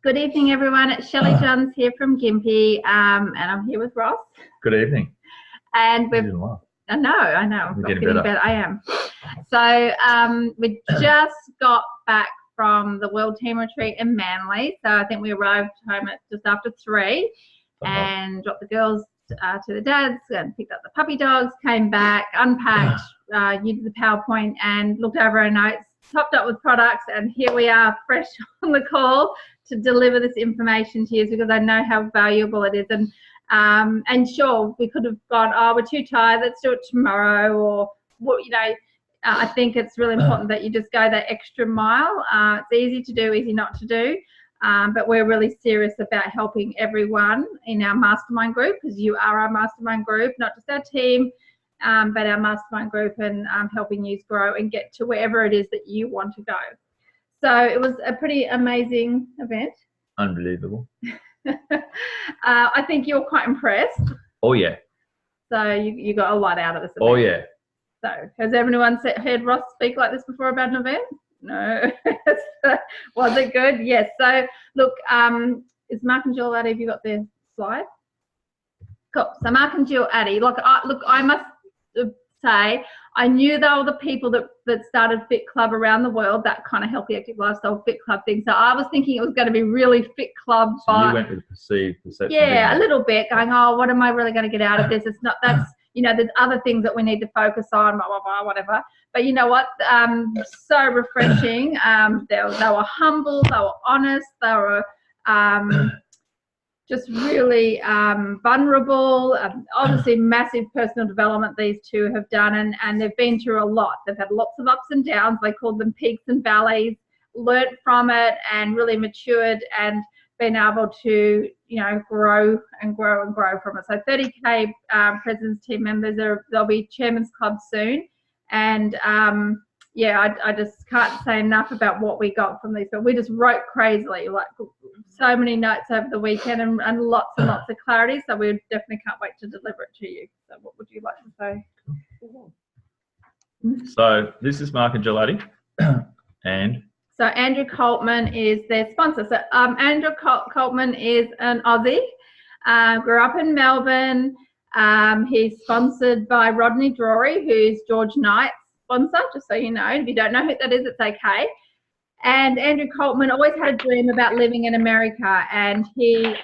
Good evening, everyone. It's Shelley Johns here from Gympie, and I'm here with Ross. Good evening. And You didn't laugh. I know. We're getting better. I am. So we just got back from the World Team Retreat in Manly. So I think we arrived home at just after 3 and dropped the girls to the dads and picked up the puppy dogs, came back, unpacked, used the PowerPoint and looked over our notes, topped up with products, and here we are fresh on the call to deliver this information to you because I know how valuable it is. And sure, we could have gone, oh, we're too tired, let's do it tomorrow, or I think it's really important that you just go that extra mile. It's easy to do, easy not to do, but we're really serious about helping everyone in our mastermind group, because you are our mastermind group, not just our team, but our mastermind group, and helping you grow and get to wherever it is that you want to go. So it was a pretty amazing event. Unbelievable. I think you're quite impressed. Oh, yeah. So you got a lot out of this event. Oh, yeah. So has everyone heard Ross speak like this before about an event? No. Was it good? Yes. So look, is Mark and Jill Addy, have you got their slide? Cool. So Mark and Jill Addy, I must say, I knew they were the people that started Fit Club around the world, that kind of healthy, active lifestyle Fit Club thing. So I was thinking it was going to be really Fit Club. So you went with perceived perception. Yeah, a little bit, going, oh, what am I really going to get out of this? It's not, that's, there's other things that we need to focus on, blah, blah, blah, whatever. But you know what? So refreshing. They were humble, they were honest, they were just really vulnerable. Obviously massive personal development these two have done, and they've been through a lot. They've had lots of ups and downs. They called them peaks and valleys, learnt from it and really matured and been able to, grow and grow and grow from it. So 30K President's team members, they'll be Chairman's Club soon. And I just can't say enough about what we got from these. But we just wrote crazily, like so many notes over the weekend and lots and lots of clarity. So we definitely can't wait to deliver it to you. So what would you like to say? So this is Mark and Jill Addy, and so Andrew Coltman is their sponsor. So Andrew Coltman is an Aussie, grew up in Melbourne. He's sponsored by Rodney Drury, who's George Knight's sponsor, just so you know. If you don't know who that is, it's okay. And Andrew Coltman always had a dream about living in America, and he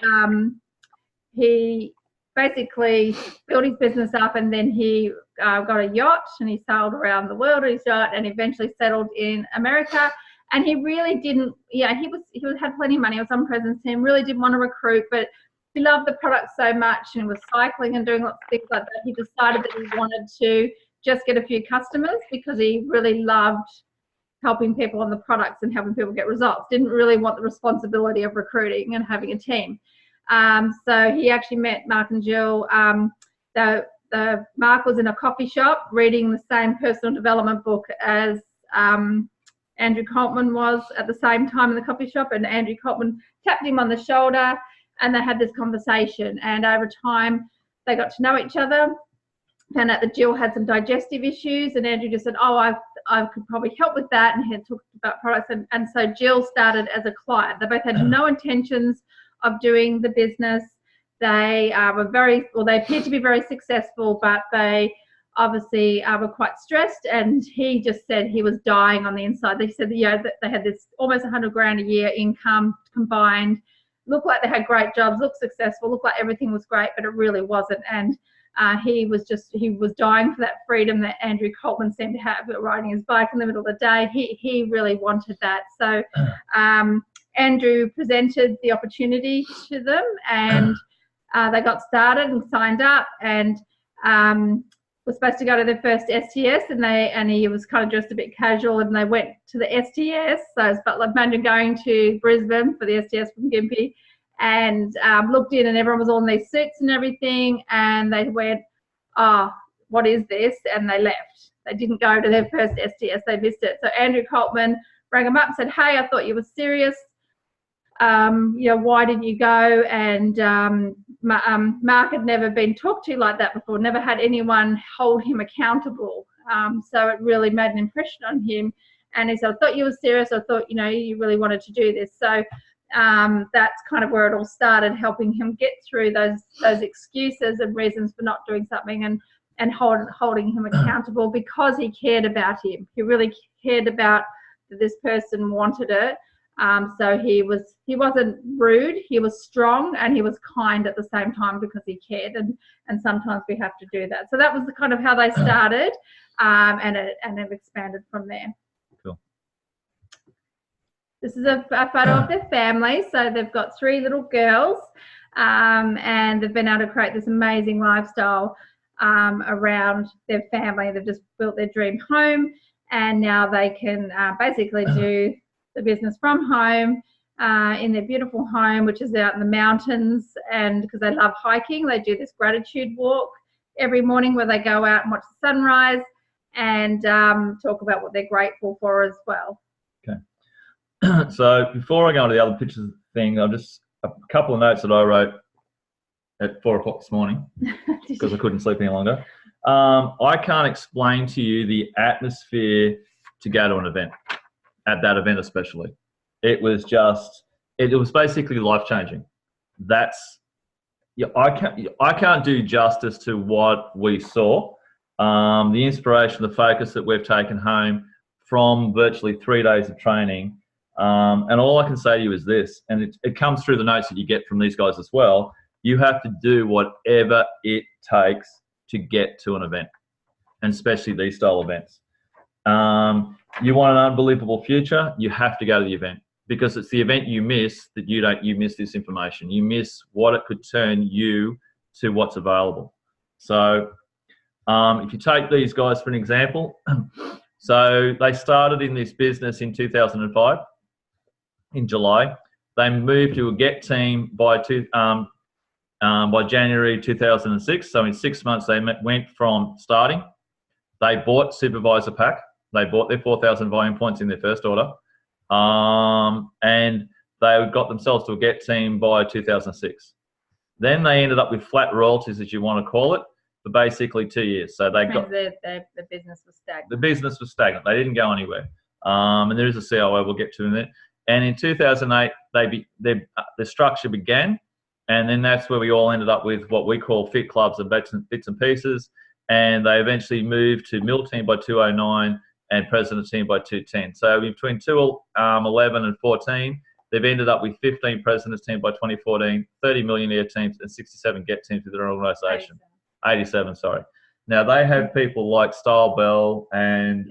basically built his business up, and then he got a yacht and he sailed around the world on his yacht and eventually settled in America. And he really didn't, he had plenty of money. He was on President's team, really didn't want to recruit, but he loved the product so much and was cycling and doing lots of things like that. He decided that he wanted to just get a few customers because he really loved helping people on the products and helping people get results. Didn't really want the responsibility of recruiting and having a team. So he actually met Mark and Jill. Mark was in a coffee shop reading the same personal development book as Andrew Coltman was at the same time in the coffee shop, and Andrew Coltman tapped him on the shoulder and they had this conversation, and over time they got to know each other. Found out that Jill had some digestive issues, and Andrew just said, oh, I could probably help with that, and he had talked about products, and so Jill started as a client. They both had no intentions of doing the business. They they appeared to be very successful, but they obviously were quite stressed, and he just said he was dying on the inside. They said that they had this almost 100 grand a year income combined, looked like they had great jobs, looked successful, looked like everything was great, but it really wasn't. And he was dying for that freedom that Andrew Coltman seemed to have, riding his bike in the middle of the day. He really wanted that. So Andrew presented the opportunity to them, and they got started and signed up, and were supposed to go to their first STS, and he was kind of dressed a bit casual, and they went to the STS. So it's about like imagine going to Brisbane for the STS from Gympie, and looked in, and everyone was all in these suits and everything, and they went, oh, what is this? And they left. They didn't go to their first STS. They missed it. So Andrew Coltman rang them up and said, hey, I thought you were serious. Why didn't you go? And Mark had never been talked to like that before, never had anyone hold him accountable. So it really made an impression on him. And he said, I thought you were serious. I thought, you really wanted to do this. So that's kind of where it all started, helping him get through those excuses and reasons for not doing something, and holding him accountable, because he cared about him. He really cared about that this person wanted it. So he wasn't rude, he was strong, and he was kind at the same time, because he cared, and sometimes we have to do that. So that was the kind of how they started, and it expanded from there. Cool. This is a photo of their family. So they've got 3 little girls, and they've been able to create this amazing lifestyle around their family. They've just built their dream home, and now they can basically do the business from home in their beautiful home, which is out in the mountains. And because they love hiking, they do this gratitude walk every morning where they go out and watch the sunrise and talk about what they're grateful for as well. Okay. So before I go on to the other pictures thing, I'll just a couple of notes that I wrote at 4 o'clock this morning because I couldn't sleep any longer. I can't explain to you the atmosphere to go to an event, at that event especially. It was basically life-changing. I can't do justice to what we saw. The inspiration, the focus that we've taken home from virtually 3 days of training. And all I can say to you is this, and it comes through the notes that you get from these guys as well. You have to do whatever it takes to get to an event, and especially these style events. You want an unbelievable future, you have to go to the event, because it's the event you miss that you miss this information. You miss what it could turn you to what's available. So if you take these guys for an example, so they started in this business in 2005, in July. They moved to a GET team by January 2006. So in 6 months, they went from starting. They bought Supervisor Pack. They bought their 4,000 volume points in their first order. And they got themselves to a GET team by 2006. Then they ended up with flat royalties, as you want to call it, for basically 2 years. So they got the business was stagnant. The business was stagnant. They didn't go anywhere. And there is a COO we'll get to in it. And in 2008, the structure began. And then that's where we all ended up with what we call fit clubs and bits and pieces. And they eventually moved to mill team by 2009 and president team by 2010. So between 2011 and 14, they've ended up with 15 president's team by 2014, 30 millionaire teams, and 67 GET teams within their organisation. 87, sorry. Now they have people like Style Bell and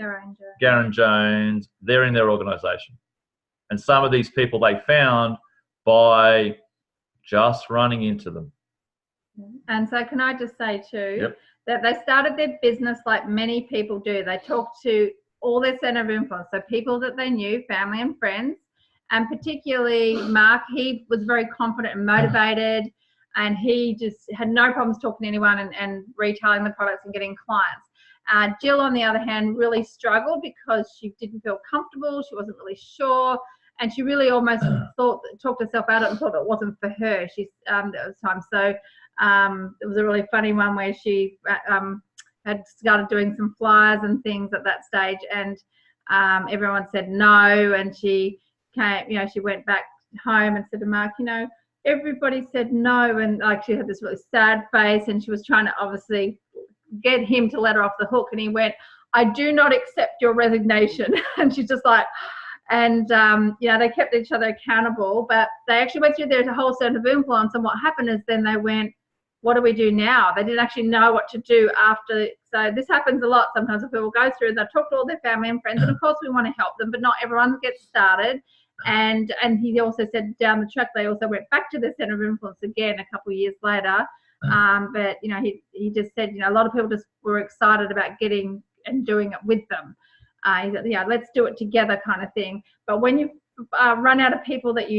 Garen Jones. They're in their organisation. And some of these people they found by just running into them. And so can I just say too, that they started their business like many people do. They talked to all their centre of influence, so people that they knew, family and friends, and particularly Mark. He was very confident and motivated, and he just had no problems talking to anyone and retailing the products and getting clients. Jill, on the other hand, really struggled because she didn't feel comfortable. She wasn't really sure. And she really almost talked herself out of it and thought it wasn't for her. At the time. So it was a really funny one where she had started doing some flyers and things at that stage, and everyone said no. And she came, she went back home and said to Mark, everybody said no, and like she had this really sad face, and she was trying to obviously get him to let her off the hook, and he went, "I do not accept your resignation." And she's just like. And, they kept each other accountable, but they actually went through their whole set of influence. And what happened is then they went, what do we do now? They didn't actually know what to do after. So this happens a lot sometimes when people go through, they talk to all their family and friends. And of course we want to help them, but not everyone gets started. And he also said down the track, they also went back to their center of influence again a couple of years later. But, he just said, a lot of people just were excited about getting and doing it with them. He said, let's do it together kind of thing. But when you run out of people that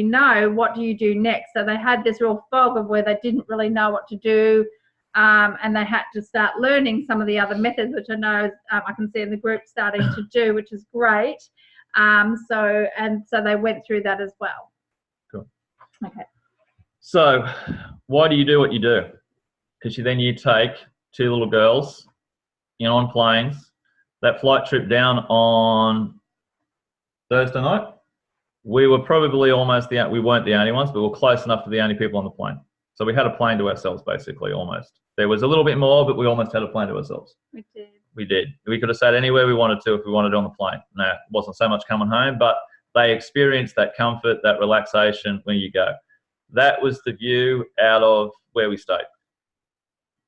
what do you do next? So they had this real fog of where they didn't really know what to do, and they had to start learning some of the other methods, which I know I can see in the group starting to do, which is great. So they went through that as well. Cool. Okay. So why do you do what you do? Because you take 2 little girls, on planes. That flight trip down on Thursday night, we were probably almost we weren't the only ones, but we were close enough to the only people on the plane. So we had a plane to ourselves, basically, almost. There was a little bit more, but we almost had a plane to ourselves. We did. We did. We could have sat anywhere we wanted to if we wanted on the plane. No, it wasn't so much coming home, but they experienced that comfort, that relaxation when you go. That was the view out of where we stayed.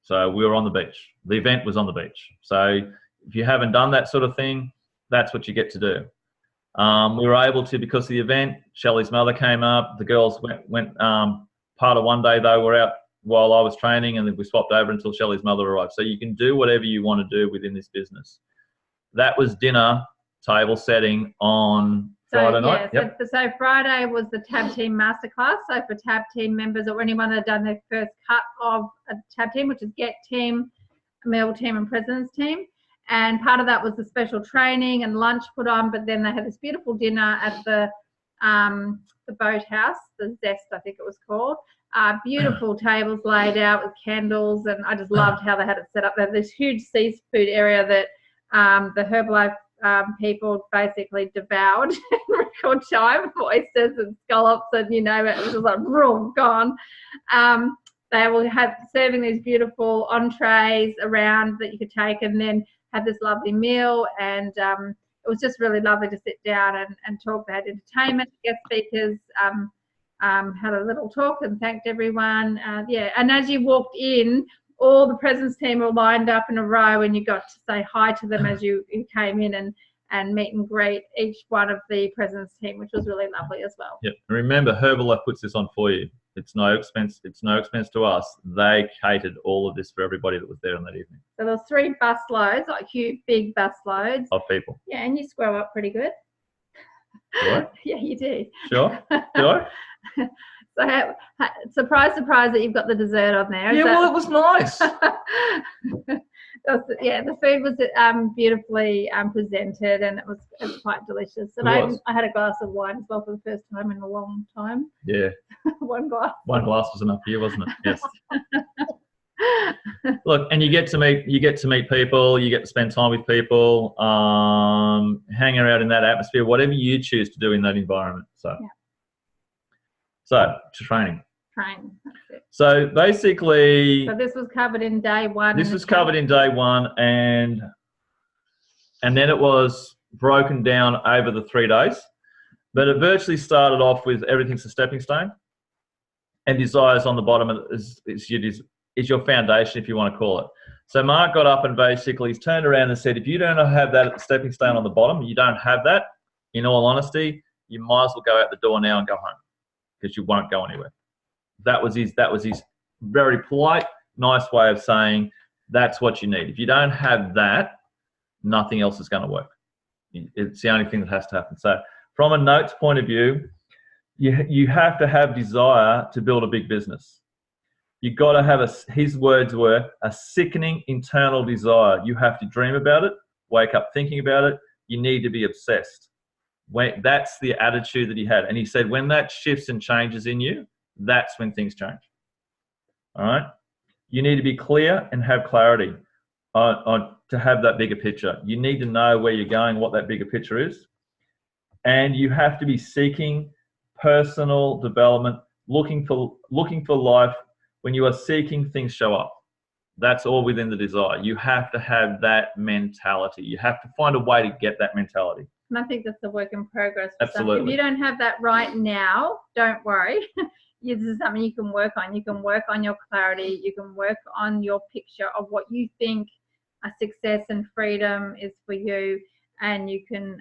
So we were on the beach. The event was on the beach. So if you haven't done that sort of thing, that's what you get to do. We were able to, because of the event, Shelley's mother came up. The girls went part of one day they were out while I was training, and then we swapped over until Shelley's mother arrived. So you can do whatever you want to do within this business. That was dinner table setting on Friday night. Yep. So Friday was the TAB team masterclass. So for TAB team members or anyone that had done their first cut of a TAB team, which is Get Team, Meal Team and President's Team. And part of that was the special training and lunch put on, but then they had this beautiful dinner at the boathouse, the Zest, I think it was called. Beautiful tables laid out with candles, and I just loved how they had it set up. They had this huge seafood area that the Herbalife people basically devoured in record time, oysters and scallops and you know, it was just like boom, gone. They will have serving these beautiful entrees around that you could take, and then had this lovely meal, and it was just really lovely to sit down and talk. They had entertainment, guest speakers, had a little talk and thanked everyone. And as you walked in, all the presence team were lined up in a row, and you got to say hi to them as you came in and meet and greet each one of the presence team, which was really lovely as well. Yep. Remember, Herbalife puts this on for you. It's no expense. It's no expense to us. They catered all of this for everybody that was there on that evening. So there was 3 bus loads, like huge, big bus loads of people. Yeah, and you scroll up pretty good. What? Yeah, you do. Sure. Sure. So, surprise that you've got the dessert on there. Yeah, well, it was nice. The food was beautifully presented, and it was quite delicious. And I had a glass of wine as well for the first time in a long time. Yeah. One glass. One glass was enough for you, wasn't it? Yes. Look, and you get to meet people, you get to spend time with people, hang around in that atmosphere, whatever you choose to do in that environment. So to training. That's it. So basically. So this was covered in day one. This was covered in day one, and then it was broken down over the 3 days. But it virtually started off with everything's a stepping stone, and desires on the bottom is your foundation, if you want to call it. So Mark got up and basically turned around and said, if you don't have that stepping stone on the bottom, you don't have that, in all honesty, you might as well go out the door now and go home, because you won't go anywhere. That was his very polite, nice way of saying that's what you need. If you don't have that, nothing else is going to work. It's the only thing that has to happen. So from a notes point of view, you have to have desire to build a big business. You've got to have his words were, a sickening internal desire. You have to dream about it, wake up thinking about it. You need to be obsessed. That's the attitude that he had. And he said, when that shifts and changes in you, that's when things change. All right? You need to be clear and have clarity to have that bigger picture. You need to know where you're going, what that bigger picture is. And you have to be seeking personal development, looking for life. When you are seeking, things show up. That's all within the desire. You have to have that mentality. You have to find a way to get that mentality. And I think that's a work in progress. Absolutely. If you don't have that right now, don't worry. This is something you can work on. You can work on your clarity. You can work on your picture of what you think a success and freedom is for you. And you can,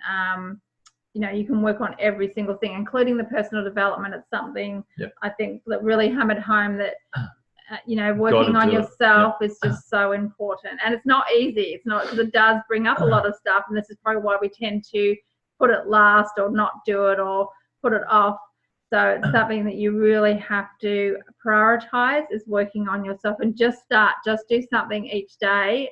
you can work on every single thing, including the personal development. It's something I think that really hammered home that, working on yourself is just so important. And it's not easy. It's not, because it does bring up a lot of stuff. And this is probably why we tend to put it last or not do it or put it off. So it's something that you really have to prioritize, is working on yourself, and just do something each day,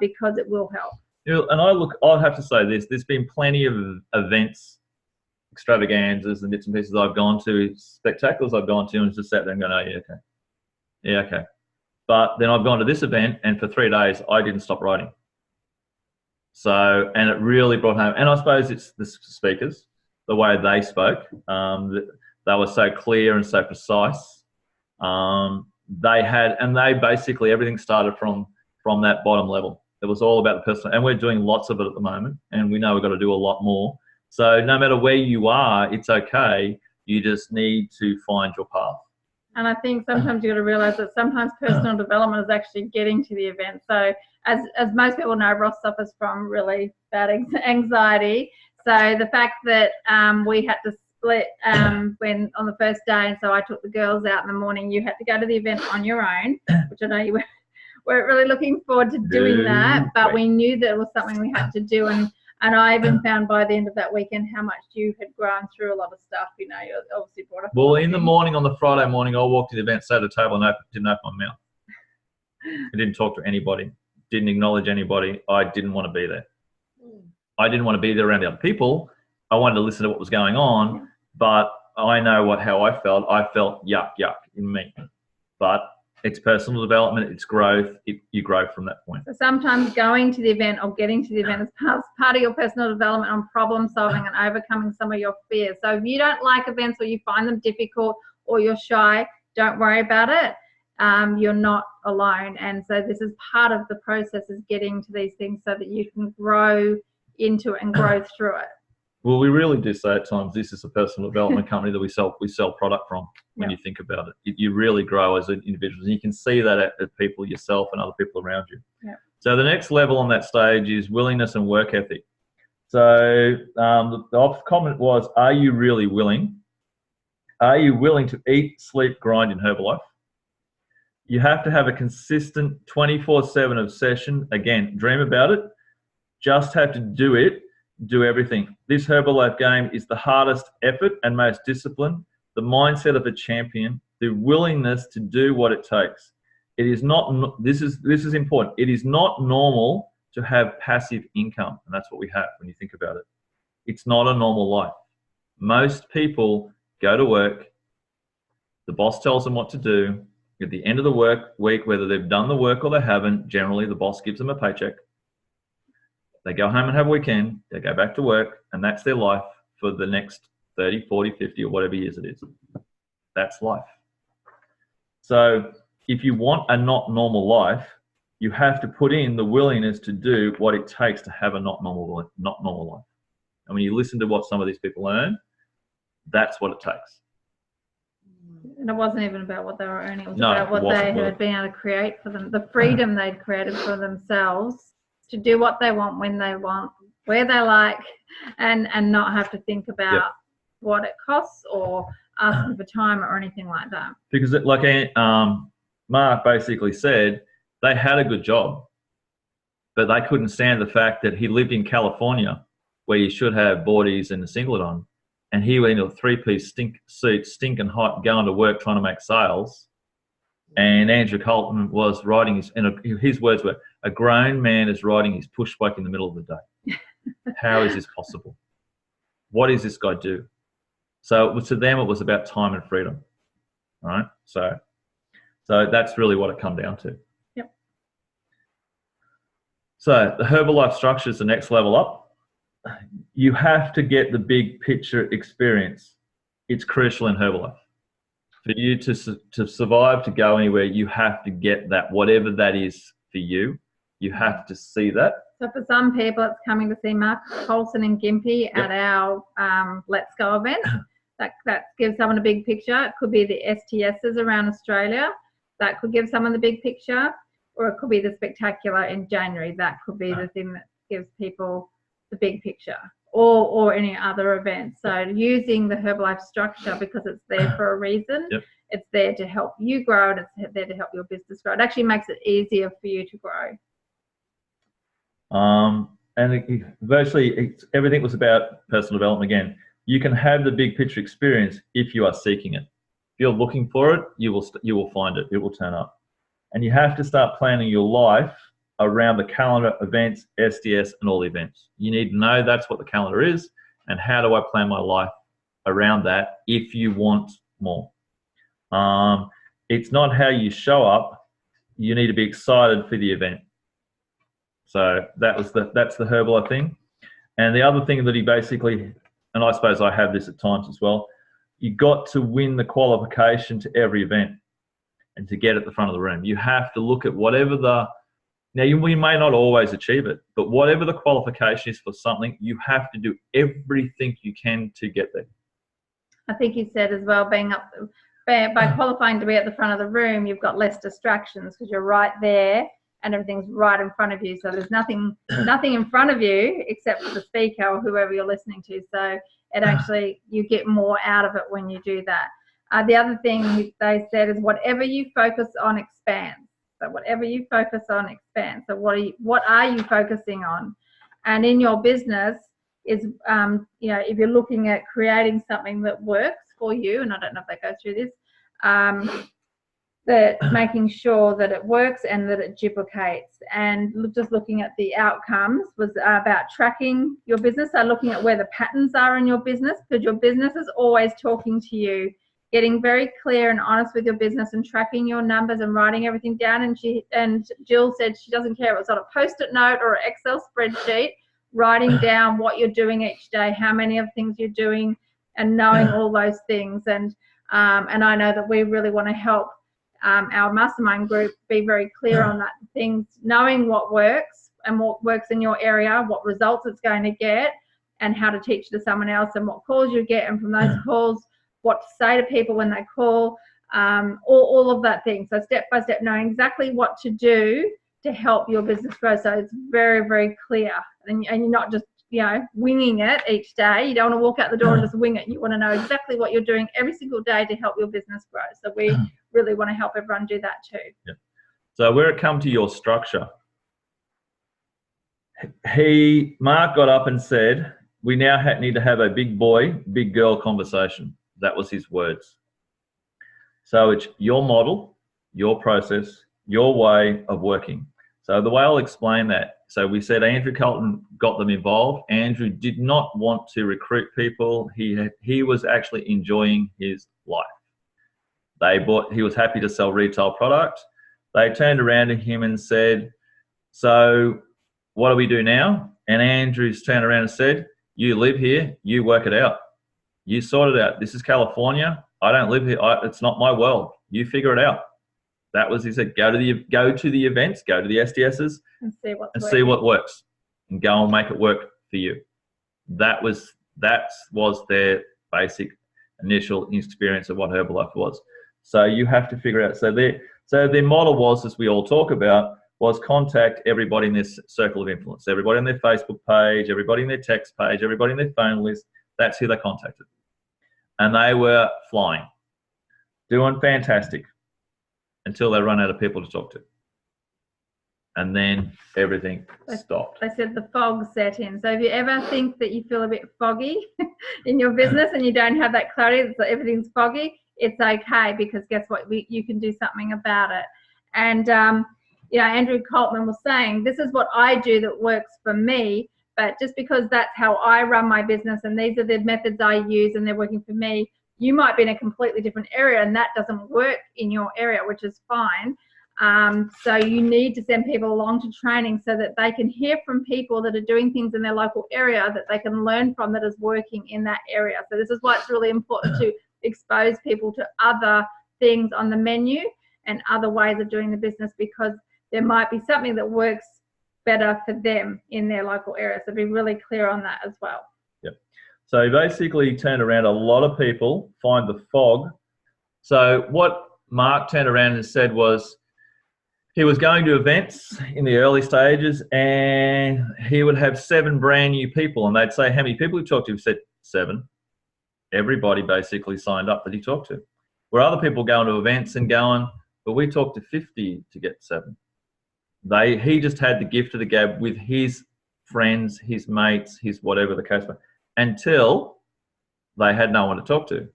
because it will help. And I'll have to say this, there's been plenty of events, extravaganzas and bits and pieces I've gone to, spectaculars I've gone to, and just sat there and gone, oh, yeah, okay. Yeah, okay. But then I've gone to this event, and for 3 days, I didn't stop writing. So, and it really brought home, and I suppose it's the speakers. the way they spoke. They were so clear and so precise. They basically, everything started from that bottom level. It was all about the person, and we're doing lots of it at the moment, and we know we've got to do a lot more. So no matter where you are, it's okay. You just need to find your path. And I think sometimes you've got to realise that sometimes personal development is actually getting to the event. So as most people know, Ross suffers from really bad anxiety. So the fact that we had to split when on the first day, and so I took the girls out in the morning, you had to go to the event on your own, which I know you weren't really looking forward to doing that, but we knew that it was something we had to do. And I even found by the end of that weekend how much you had grown through a lot of stuff. You know, you obviously brought up. Well, in the morning, on the Friday morning, I walked to the event, sat at a table, and didn't open my mouth. I didn't talk to anybody, didn't acknowledge anybody. I didn't want to be there. I didn't want to be there around the other people. I wanted to listen to what was going on, but I know how I felt. I felt yuck in me. But it's personal development, it's growth. You grow from that point. So sometimes going to the event or getting to the event is part of your personal development on problem solving and overcoming some of your fears. So if you don't like events or you find them difficult or you're shy, don't worry about it. You're not alone. And so this is part of the process, is getting to these things so that you can grow into it and grow through it. Well, we really do say at times this is a personal development company that we sell product from. When you think about it, you really grow as an individual, and you can see that at people yourself and other people around you. So the next level on that stage is willingness and work ethic. So the comment was, are you really willing? Are you willing to eat, sleep, grind in Herbalife? You have to have a consistent 24/7 obsession. Again, dream about it. Just have to do it. Do everything. This Herbalife game is the hardest effort and most discipline. The mindset of a champion, the willingness to do what it takes. It is not. This is important. It is not normal to have passive income, and that's what we have when you think about it. It's not a normal life. Most people go to work. The boss tells them what to do. At the end of the work week, whether they've done the work or they haven't, generally the boss gives them a paycheck. They go home and have a weekend, they go back to work, and that's their life for the next 30, 40, 50, or whatever years it is. That's life. So if you want a not normal life, you have to put in the willingness to do what it takes to have a not normal life. And when you listen to what some of these people earn, that's what it takes. And it wasn't even about what they were earning. It was about what they had been able to create for them, the freedom they'd created for themselves to do what they want, when they want, where they like, and not have to think about what it costs or asking for time or anything like that. Because Mark basically said they had a good job, but they couldn't stand the fact that he lived in California where you should have boardies and a singlet on, and he went into a three-piece suit, stinking hot, going to work trying to make sales. And Andrew Colton was riding his words were, a grown man is riding his push bike in the middle of the day. How is this possible? What does this guy do? So to them, it was about time and freedom. All right. So that's really what it come down to. Yep. So the Herbalife structure is the next level up. You have to get the big picture experience. It's crucial in Herbalife. For you to survive, to go anywhere, you have to get that, whatever that is for you. You have to see that. So for some people, it's coming to see Mark Colson and Gympie at our Let's Go event. That gives someone a big picture. It could be the STSs around Australia. That could give someone the big picture. Or it could be the Spectacular in January. That could be the thing that gives people the big picture. Or any other event. So using the Herbalife structure, because it's there for a reason. It's there to help you grow, and it's there to help your business grow. It actually makes it easier for you to grow. And virtually everything was about personal development again. You can have the big picture experience if you are seeking it. If you're looking for it, you will find it. It will turn up. And you have to start planning your life around the calendar, events, STS, and all the events. You need to know that's what the calendar is, and how do I plan my life around that if you want more. It's not how you show up. You need to be excited for the event. So that's the Herbalife thing. And the other thing that he basically and I suppose I have this at times as well, you got to win the qualification to every event and to get at the front of the room. You have to look at whatever we may not always achieve it, but whatever the qualification is for something, you have to do everything you can to get there. I think you said as well, by qualifying to be at the front of the room, you've got less distractions because you're right there and everything's right in front of you. So there's nothing in front of you except for the speaker or whoever you're listening to. So it actually, you get more out of it when you do that. The other thing they said is whatever you focus on expands. So whatever you focus on expands. So what are you focusing on? And in your business is, if you're looking at creating something that works for you, and I don't know if they go through this, that making sure that it works and that it duplicates. And just looking at the outcomes was about tracking your business. So looking at where the patterns are in your business, because your business is always talking to you, getting very clear and honest with your business and tracking your numbers and writing everything down. And Jill said she doesn't care if it's on a Post-it note or an Excel spreadsheet, writing down what you're doing each day, how many of things you're doing, and knowing all those things. And I know that we really want to help our mastermind group be very clear on that things, knowing what works and what works in your area, what results it's going to get, and how to teach to someone else, and what calls you get, and from those calls, what to say to people when they call, all of that thing. So step by step, knowing exactly what to do to help your business grow. So it's very, very clear, and you're not just winging it each day. You don't want to walk out the door and just wing it. You want to know exactly what you're doing every single day to help your business grow. So we really want to help everyone do that too. Yeah. So where it comes to your structure, Mark got up and said, we now need to have a big boy, big girl conversation. That was his words. So it's your model, your process, your way of working. So the way I'll explain that, so we said Andrew Carlton got them involved. Andrew did not want to recruit people. He was actually enjoying his life. He was happy to sell retail product. They turned around to him and said, so what do we do now? And Andrew's turned around and said, you live here, you work it out. You sort it out. This is California. I don't live here. It's not my world. You figure it out. That was, he said, go to the events, go to the SDSs And see what works, and go and make it work for you. That was their basic initial experience of what Herbalife was. So you have to figure out. So their model was, as we all talk about, was contact everybody in this circle of influence, everybody on their Facebook page, everybody in their text page, everybody in their phone list. That's who they contacted. And they were flying, doing fantastic until they run out of people to talk to. And then everything stopped. They said the fog set in. So if you ever think that you feel a bit foggy in your business and you don't have that clarity, so everything's foggy, it's okay, because guess what? You can do something about it. And, Andrew Coltman was saying, this is what I do that works for me, but just because that's how I run my business and these are the methods I use and they're working for me, you might be in a completely different area and that doesn't work in your area, which is fine. So you need to send people along to training so that they can hear from people that are doing things in their local area that they can learn from that is working in that area. So this is why it's really important to expose people to other things on the menu and other ways of doing the business, because there might be something that works better for them in their local area. So be really clear on that as well. Yep. So basically turned around, a lot of people find the fog. So what Mark turned around and said was, he was going to events in the early stages and he would have 7 brand new people, and they'd say, how many people you talked to? He said, 7. Everybody basically signed up that he talked to. Where other people going to events and going, but we talked to 50 to get 7. He just had the gift of the gab with his friends, his mates, his whatever the case was, until they had no one to talk to.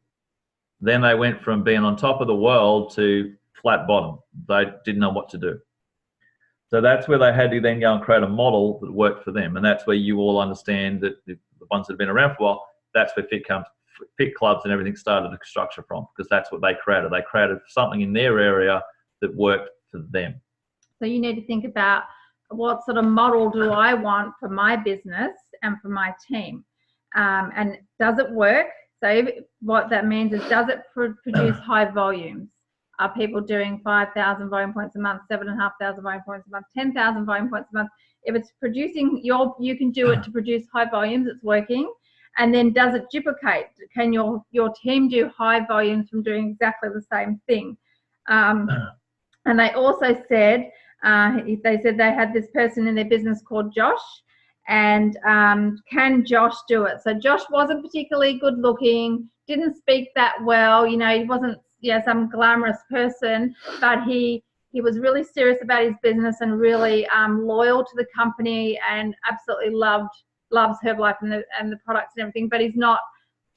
Then they went from being on top of the world to flat bottom. They didn't know what to do. So that's where they had to then go and create a model that worked for them. And that's where you all understand that the ones that have been around for a while, that's where Fit Clubs and everything started to structure from, because that's what they created. They created something in their area that worked for them. So you need to think about, what sort of model do I want for my business and for my team? And does it work? So what that means is, does it produce high volumes? Are people doing 5,000 volume points a month, 7,500 volume points a month, 10,000 volume points a month? If it's producing, you can do it to produce high volumes, it's working. And then does it duplicate? Can your team do high volumes from doing exactly the same thing? And they also said, they had this person in their business called Josh, and can Josh do it? So Josh wasn't particularly good looking, didn't speak that well, he wasn't some glamorous person, but he was really serious about his business and really loyal to the company, and absolutely loves Herbalife and the products and everything, but he's not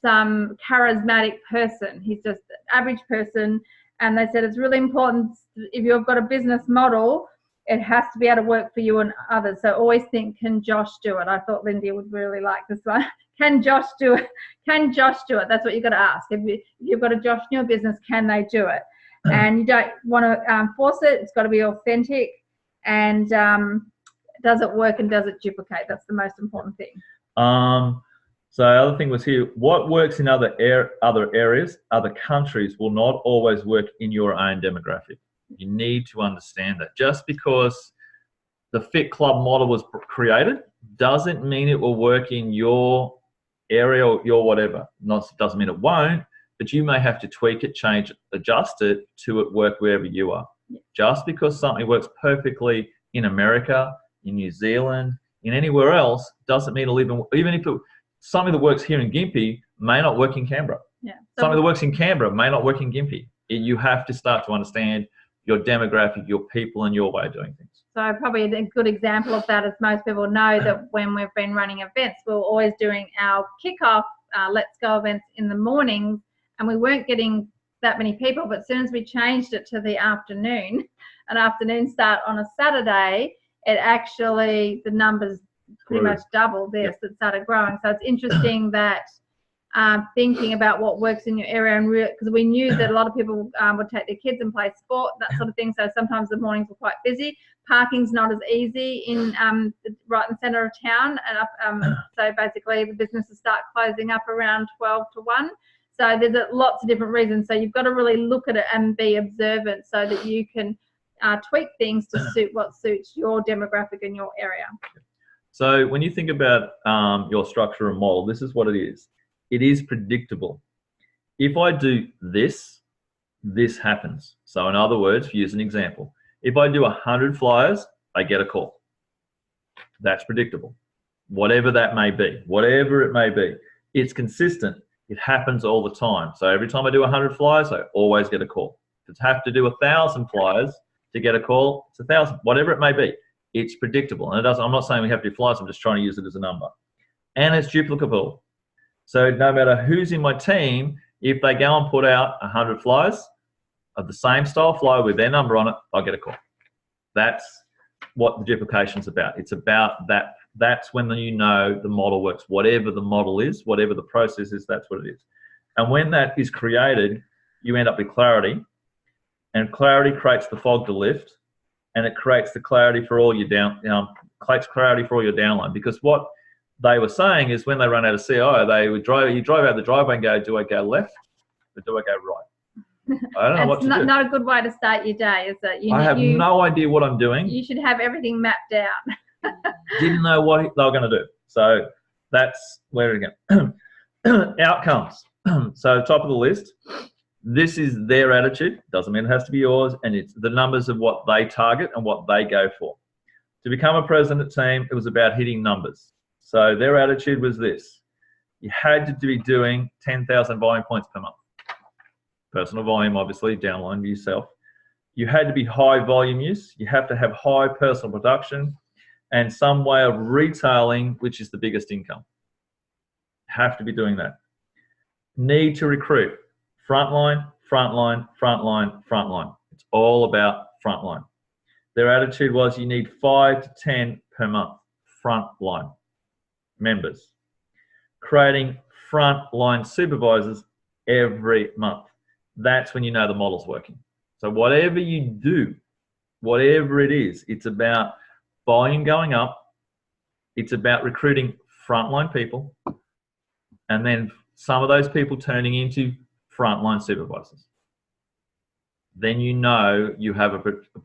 some charismatic person. He's just an average person. And they said it's really important, if you've got a business model, it has to be able to work for you and others. So always think, can Josh do it? I thought Lindy would really like this one. Can Josh do it? Can Josh do it? That's what you've got to ask. If you've got a Josh in your business, can they do it? And you don't want to force it. It's got to be authentic. And does it work and does it duplicate? That's the most important thing. So the other thing was here, what works in other areas, other countries will not always work in your own demographic. You need to understand that. Just because the Fit Club model was created doesn't mean it will work in your area or your whatever. Doesn't mean it won't, but you may have to tweak it, change it, adjust it to it work wherever you are. Yeah. Just because something works perfectly in America, in New Zealand, in anywhere else, doesn't mean it'll even if something that works here in Gympie may not work in Canberra. Yeah. Something that works in Canberra may not work in Gympie. You have to start to understand your demographic, your people, and your way of doing things. So probably a good example of that, as most people know, that when we've been running events, we're always doing our kickoff Let's Go events in the mornings, and we weren't getting that many people. But as soon as we changed it to the afternoon, an afternoon start on a Saturday, it actually, the numbers pretty much doubled there. Yep. So it started growing. So it's interesting that thinking about what works in your area, and because we knew that a lot of people would take their kids and play sport, that sort of thing. So sometimes the mornings were quite busy. Parking's not as easy in right in the centre of town, and so basically the businesses start closing up around 12 to 1. So there's lots of different reasons. So you've got to really look at it and be observant so that you can tweak things to suit what suits your demographic in your area. So when you think about your structure and model, this is what it is. It is predictable. If I do this, this happens. So in other words, use an example. If I do 100 flyers, I get a call. That's predictable. Whatever that may be, whatever it may be, it's consistent. It happens all the time. So every time I do 100 flyers, I always get a call. If it's have to do 1,000 flyers to get a call, it's 1,000, whatever it may be. It's predictable. And I'm not saying we have to do flyers, I'm just trying to use it as a number. And it's duplicable. So no matter who's in my team, if they go and put out 100 flyers of the same style flyer with their number on it, I'll get a call. That's what the duplication's about. It's about that. That's when you know the model works. Whatever the model is, whatever the process is, that's what it is. And when that is created, you end up with clarity. And clarity creates the fog to lift, and it creates the clarity for all your creates clarity for all your downline. Because what they were saying is when they run out of CIO, they would you drive out the driveway and go, do I go left or do I go right? I don't know what to do. It's not a good way to start your day, is it? I have no idea what I'm doing. You should have everything mapped out. Didn't know what they were going to do. So that's where we go. Outcomes. So top of the list. This is their attitude. Doesn't mean it has to be yours. And it's the numbers of what they target and what they go for. To become a president team, it was about hitting numbers. So their attitude was this. You had to be doing 10,000 volume points per month. Personal volume, obviously, downline to yourself. You had to be high volume use. You have to have high personal production and some way of retailing, which is the biggest income. Have to be doing that. Need to recruit. Frontline, frontline, frontline, frontline. It's all about frontline. Their attitude was you need 5 to 10 per month. Frontline members. Creating frontline supervisors every month. That's when you know the model's working. So whatever you do, whatever it is, it's about volume going up. It's about recruiting frontline people. and then some of those people turning into frontline supervisors. Then you know you have a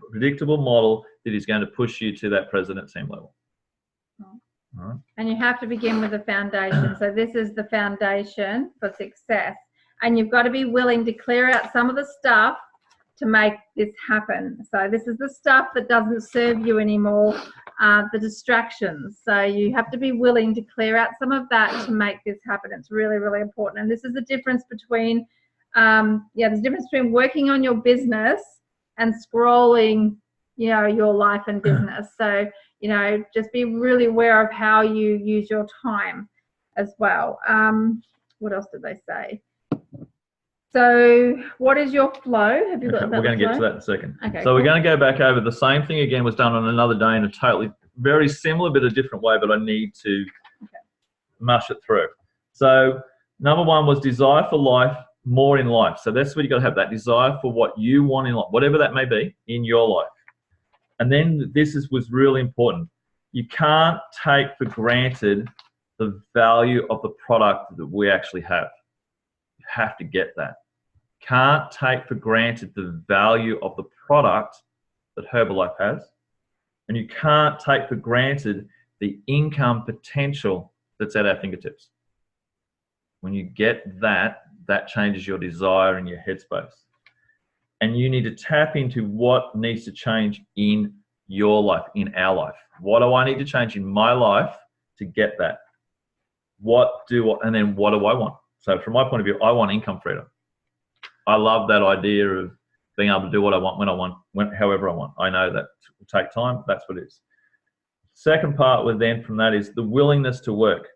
predictable model that is going to push you to that president team level. All right. And you have to begin with the foundation. So this is the foundation for success. And you've got to be willing to clear out some of the stuff to make this happen. So this is the stuff that doesn't serve you anymore, the distractions. So you have to be willing to clear out some of that to make this happen. It's really, really important. And this is the difference between, there's a difference between working on your business and scrolling, your life and business. So, just be really aware of how you use your time as well. What else did they say? So what is your flow? Have you got We're going to get to that in a second. Okay, so cool. We're going to go back over the same thing again, was done on another day in a totally very similar but a different way, but I need to mush it through. So number one was desire for life, more in life. So that's what you got to have, that desire for what you want in life, whatever that may be in your life. And then was really important. You can't take for granted the value of the product that we actually have. You have to get that. Can't take for granted the value of the product that Herbalife has, and you can't take for granted the income potential that's at our fingertips. When you get that, that changes your desire and your headspace. And you need to tap into what needs to change in your life, in our life. What do I need to change in my life to get that? And then what do I want? So from my point of view, I want income freedom. I love that idea of being able to do what I want, when I want, however I want. I know that will take time. That's what it is. Second part from that is the willingness to work.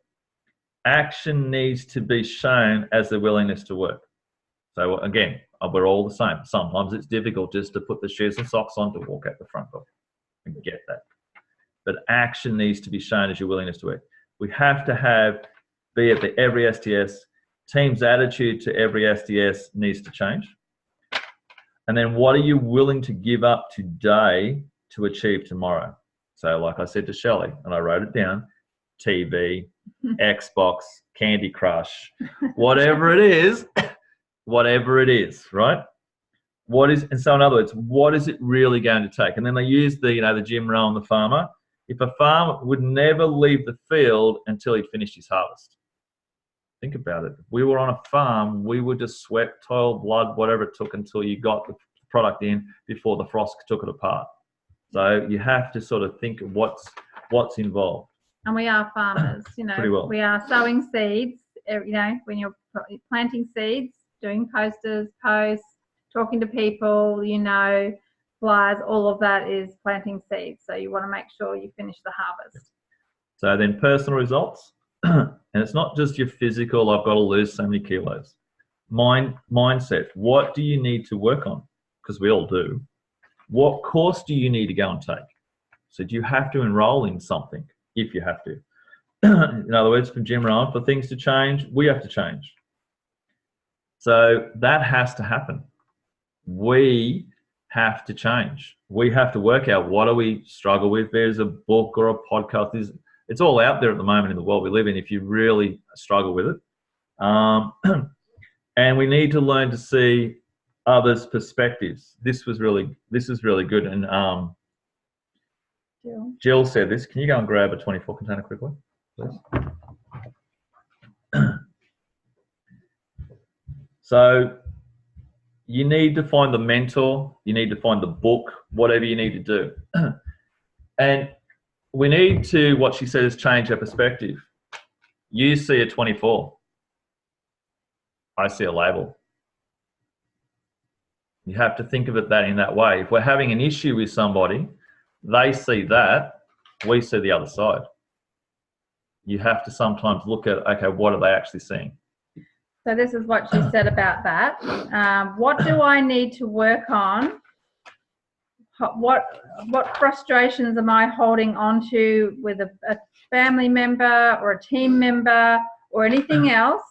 Action needs to be shown as the willingness to work. So again, we're all the same. Sometimes it's difficult just to put the shoes and socks on to walk out the front door. I get that. But action needs to be shown as your willingness to work. We have to be at the every STS, team's attitude to every STS needs to change. And then what are you willing to give up today to achieve tomorrow? So like I said to Shelley, and I wrote it down, TV, Xbox, Candy Crush, whatever it is, right? And so in other words, what is it really going to take? And then they use the Jim Rohn, the farmer. If a farmer would never leave the field until he'd finished his harvest. Think about it. If we were on a farm, we would just sweat, toil, blood, whatever it took until you got the product in before the frost took it apart. So you have to sort of think of what's involved. And we are farmers, Pretty well. We are sowing seeds, when you're planting seeds, doing posters, posts, talking to people, flyers, all of that is planting seeds. So you want to make sure you finish the harvest. So then personal results. And it's not just your physical, I've got to lose so many kilos. Mindset, what do you need to work on? Because we all do. What course do you need to go and take? So do you have to enroll in something if you have to? In other words, from Jim Rohn, for things to change, we have to change. So that has to happen. We have to change. We have to work out what do we struggle with. There's a book or a podcast. It's all out there at the moment in the world we live in if you really struggle with it. And we need to learn to see others' perspectives. This is really good. And Jill said this. Can you go and grab a 24 container quickly, please? So you need to find the mentor. You need to find the book, whatever you need to do. And we need to, what she says, change our perspective. You see a 24. I see a label. You have to think of it in that way. If we're having an issue with somebody, they see that, we see the other side. You have to sometimes look at, okay, what are they actually seeing? So this is what she said about that. What do I need to work on? What frustrations am I holding on to with a family member or a team member or anything else?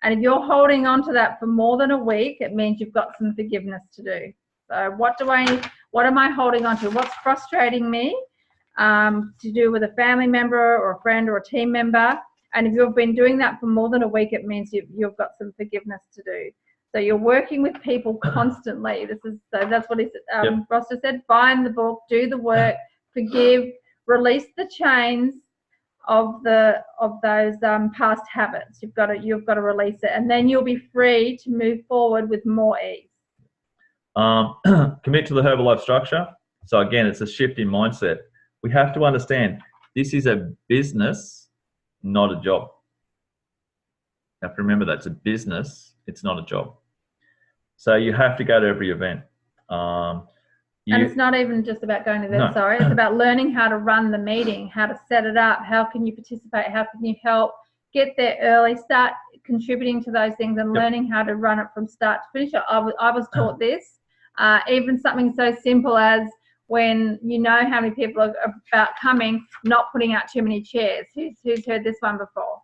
And if you're holding on to that for more than a week, it means you've got some forgiveness to do. So what am I holding on to? What's frustrating me to do with a family member or a friend or a team member? And if you've been doing that for more than a week, it means you've got some forgiveness to do. So you're working with people constantly. That's what Ross just said. Find the book, do the work, forgive, release the chains of those past habits. You've got to release it, and then you'll be free to move forward with more ease. Commit to the Herbalife structure. So again, it's a shift in mindset. We have to understand this is a business, not a job. You have to remember that's a business. It's not a job. So you have to go to every event. And it's not even just about going to the event, sorry. It's about learning how to run the meeting, how to set it up, how can you participate, how can you help, get there early, start contributing to those things and learning how to run it from start to finish. I was taught this, even something so simple as when you know how many people are about coming, not putting out too many chairs. Who's heard this one before?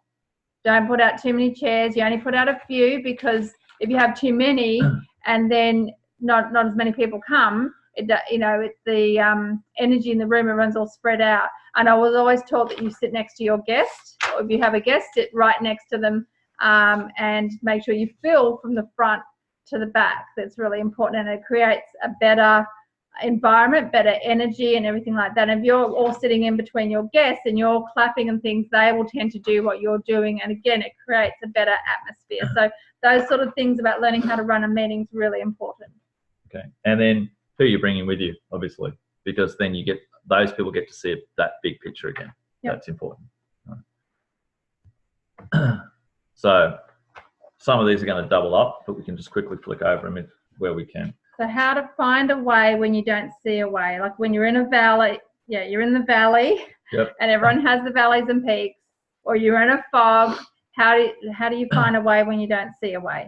Don't put out too many chairs. You only put out a few, because if you have too many and then not as many people come, the energy in the room, everyone's all spread out. And I was always taught that you sit next to your guest, or if you have a guest, sit right next to them, and make sure you fill from the front to the back. That's really important, and it creates a better environment, better energy and everything like that. And if you're all sitting in between your guests and you're clapping and things, they will tend to do what you're doing, and again, it creates a better atmosphere. So those sort of things about learning how to run a meeting is really important. Okay, and then who you're bringing with you, obviously, because then those people get to see that big picture again. Yep. That's important. Right. So some of these are going to double up, but we can just quickly flick over them where we can. So how to find a way when you don't see a way. Like when you're in a valley, you're in the valley, yep. And everyone has the valleys and peaks, or you're in a fog. How do you find a way when you don't see a way?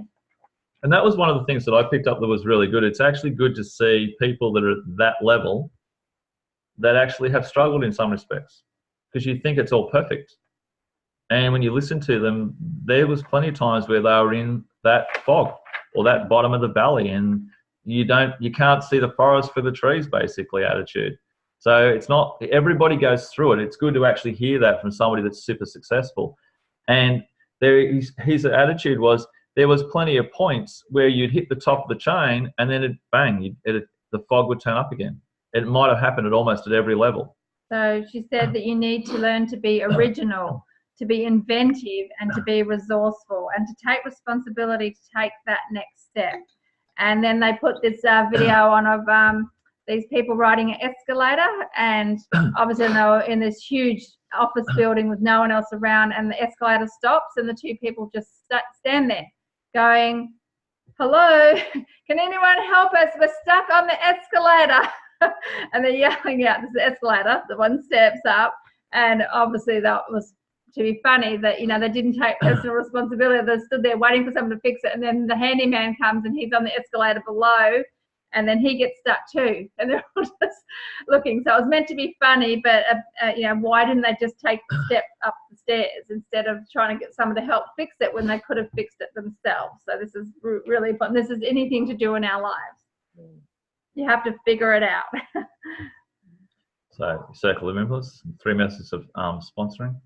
And that was one of the things that I picked up that was really good. It's actually good to see people that are at that level that actually have struggled in some respects, because you think it's all perfect. And when you listen to them, there was plenty of times where they were in that fog or that bottom of the valley, and you can't see the forest for the trees, basically, attitude. So it's not, everybody goes through it. It's good to actually hear that from somebody that's super successful. And his attitude was, there was plenty of points where you'd hit the top of the chain and then the fog would turn up again. It might have happened at almost at every level. So she said that you need to learn to be original, to be inventive, and to be resourceful, and to take responsibility to take that next step. And then they put this video on of these people riding an escalator, and obviously they were in this huge office building with no one else around, and the escalator stops and the two people just stand there going, hello, can anyone help us? We're stuck on the escalator. And they're yelling out, this is the escalator, the one steps up, and obviously that was to be funny that, they didn't take personal responsibility. They stood there waiting for someone to fix it, and then the handyman comes and he's on the escalator below, and then he gets stuck too, and they're all just looking. So it was meant to be funny, but why didn't they just take the step up the stairs instead of trying to get someone to help fix it when they could have fixed it themselves? So this is really fun. This is anything to do in our lives. You have to figure it out. So Circle of Influence, 3 methods of sponsoring.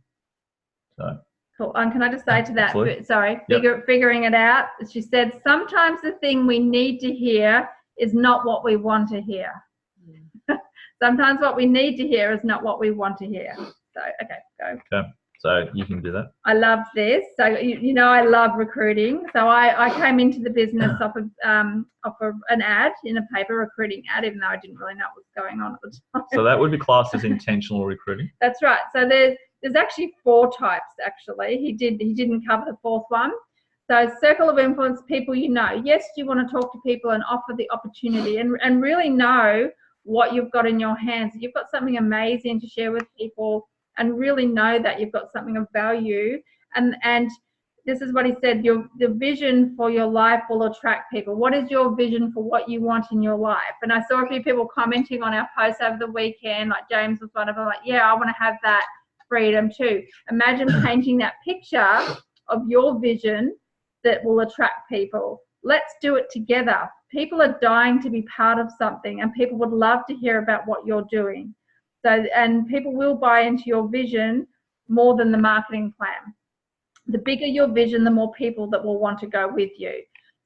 So cool. And can I just say to that, absolutely. Figuring it out, she said, sometimes the thing we need to hear is not what we want to hear. Sometimes what we need to hear is not what we want to hear. So, okay, go. Okay, so you can do that. I love this. So, I love recruiting. So I came into the business off of an ad in a paper, recruiting ad, even though I didn't really know what was going on at the time. So that would be classed as intentional recruiting. That's right. So there's actually 4 types, actually. He didn't cover the 4th one. So circle of influence, people you know. Yes, you want to talk to people and offer the opportunity and really know what you've got in your hands. You've got something amazing to share with people, and really know that you've got something of value. And this is what he said, the vision for your life will attract people. What is your vision for what you want in your life? And I saw a few people commenting on our posts over the weekend, like James was one of them, like, yeah, I want to have that freedom too. Imagine painting that picture of your vision that will attract people. Let's do it together. People are dying to be part of something, and people would love to hear about what you're doing. So, and people will buy into your vision more than the marketing plan. the bigger your vision, the more people that will want to go with you.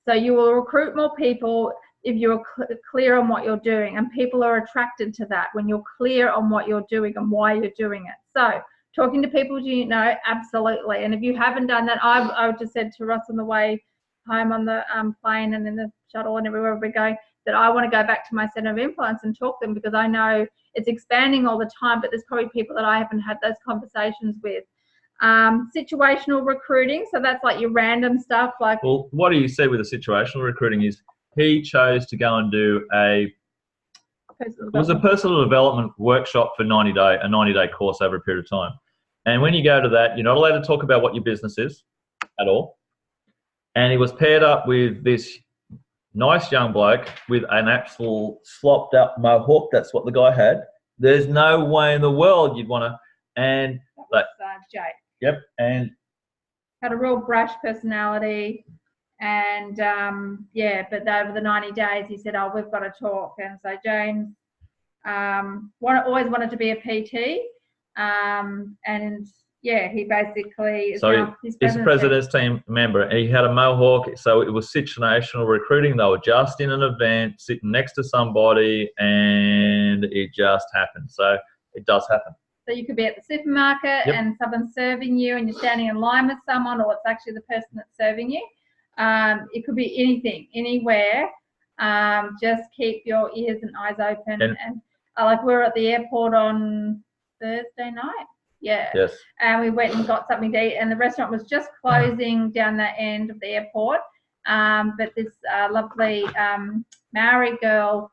So you will recruit more people if you're clear on what you're doing, and people are attracted to that when you're clear on what you're doing and why you're doing it. So talking to people you know, absolutely. And if you haven't done that, I just said to Ross on the way home on the plane and in the shuttle and everywhere we're going, that I want to go back to my center of influence and talk to them, because I know it's expanding all the time, but there's probably people that I haven't had those conversations with. Situational recruiting, so that's like your random stuff. Like, well, what do you see with the situational recruiting is he chose to go and do a personal development workshop for a 90-day course over a period of time. And when you go to that, you're not allowed to talk about what your business is at all. And he was paired up with this nice young bloke with an actual slopped up mohawk. That's what the guy had. There's no way in the world you'd want to. And that was Jake. Yep, and had a real brash personality, and yeah, but over the 90 days he said, "Oh, we've got to talk." And so James always wanted to be a PT, and yeah, he basically is now his president's team member. He had a mohawk, so it was situational recruiting. They were just in an event, sitting next to somebody, and it just happened. So it does happen. So you could be at the supermarket and someone's serving you and you're standing in line with someone, or it's actually the person that's serving you. It could be anything, anywhere. Just keep your ears and eyes open. And like we were at the airport on Thursday night. Yeah. Yes. And we went and got something to eat, and the restaurant was just closing down the end of the airport. But this lovely Maori girl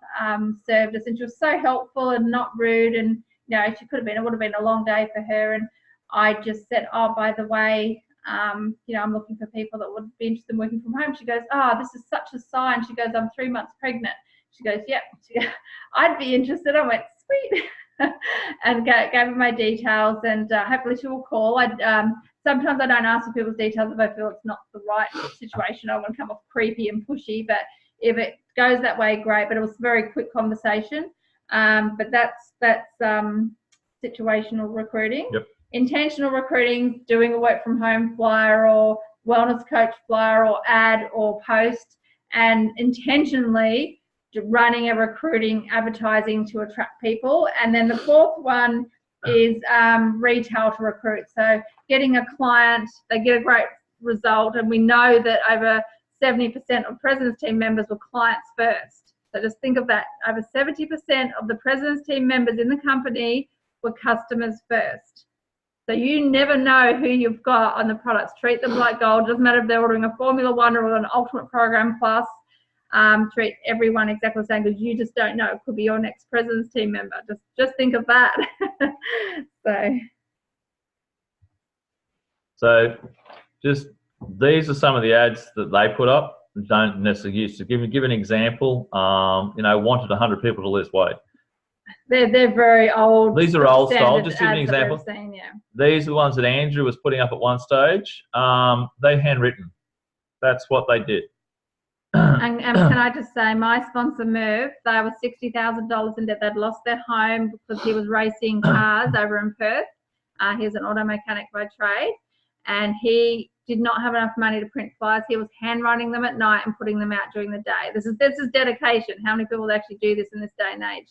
served us, and she was so helpful and not rude, and you know, it would have been a long day for her. And I just said, "Oh, by the way, you know, I'm looking for people that would be interested in working from home." She goes, "Oh, this is such a sign." She goes, "I'm 3 months pregnant." She goes, "Yep." She goes, "I'd be interested." I went, "Sweet." And gave her my details, and hopefully she will call. Sometimes I don't ask for people's details if I feel it's not the right situation. I want to come off creepy and pushy, but if it goes that way, great. But it was a very quick conversation. But that's situational recruiting. Yep. Intentional recruiting, doing a work from home flyer or wellness coach flyer or ad or post, and intentionally running a recruiting advertising to attract people. And then the fourth one is retail to recruit. So getting a client, they get a great result, and we know that over 70% of President's Team members were clients first. So just think of that. Over 70% of the President's Team members in the company were customers first. So you never know who you've got on the products. Treat them like gold. Doesn't matter if they're ordering a Formula One or an Ultimate Program Plus. Treat everyone exactly the same, because you just don't know. It could be your next President's Team member. Just think of that. So just these are some of the ads that they put up. Don't necessarily use to give an example. You know, wanted 100 people to lose weight. They're very old. These are old style. Just give an example. Seen, yeah. These are the ones that Andrew was putting up at one stage. They handwritten. That's what they did. And can I just say, my sponsor Merv, they were $60,000 in debt. They'd lost their home because he was racing cars over in Perth. He's an auto mechanic by trade, and he did not have enough money to print flyers. He was handwriting them at night and putting them out during the day. This is dedication. How many people actually do this in this day and age?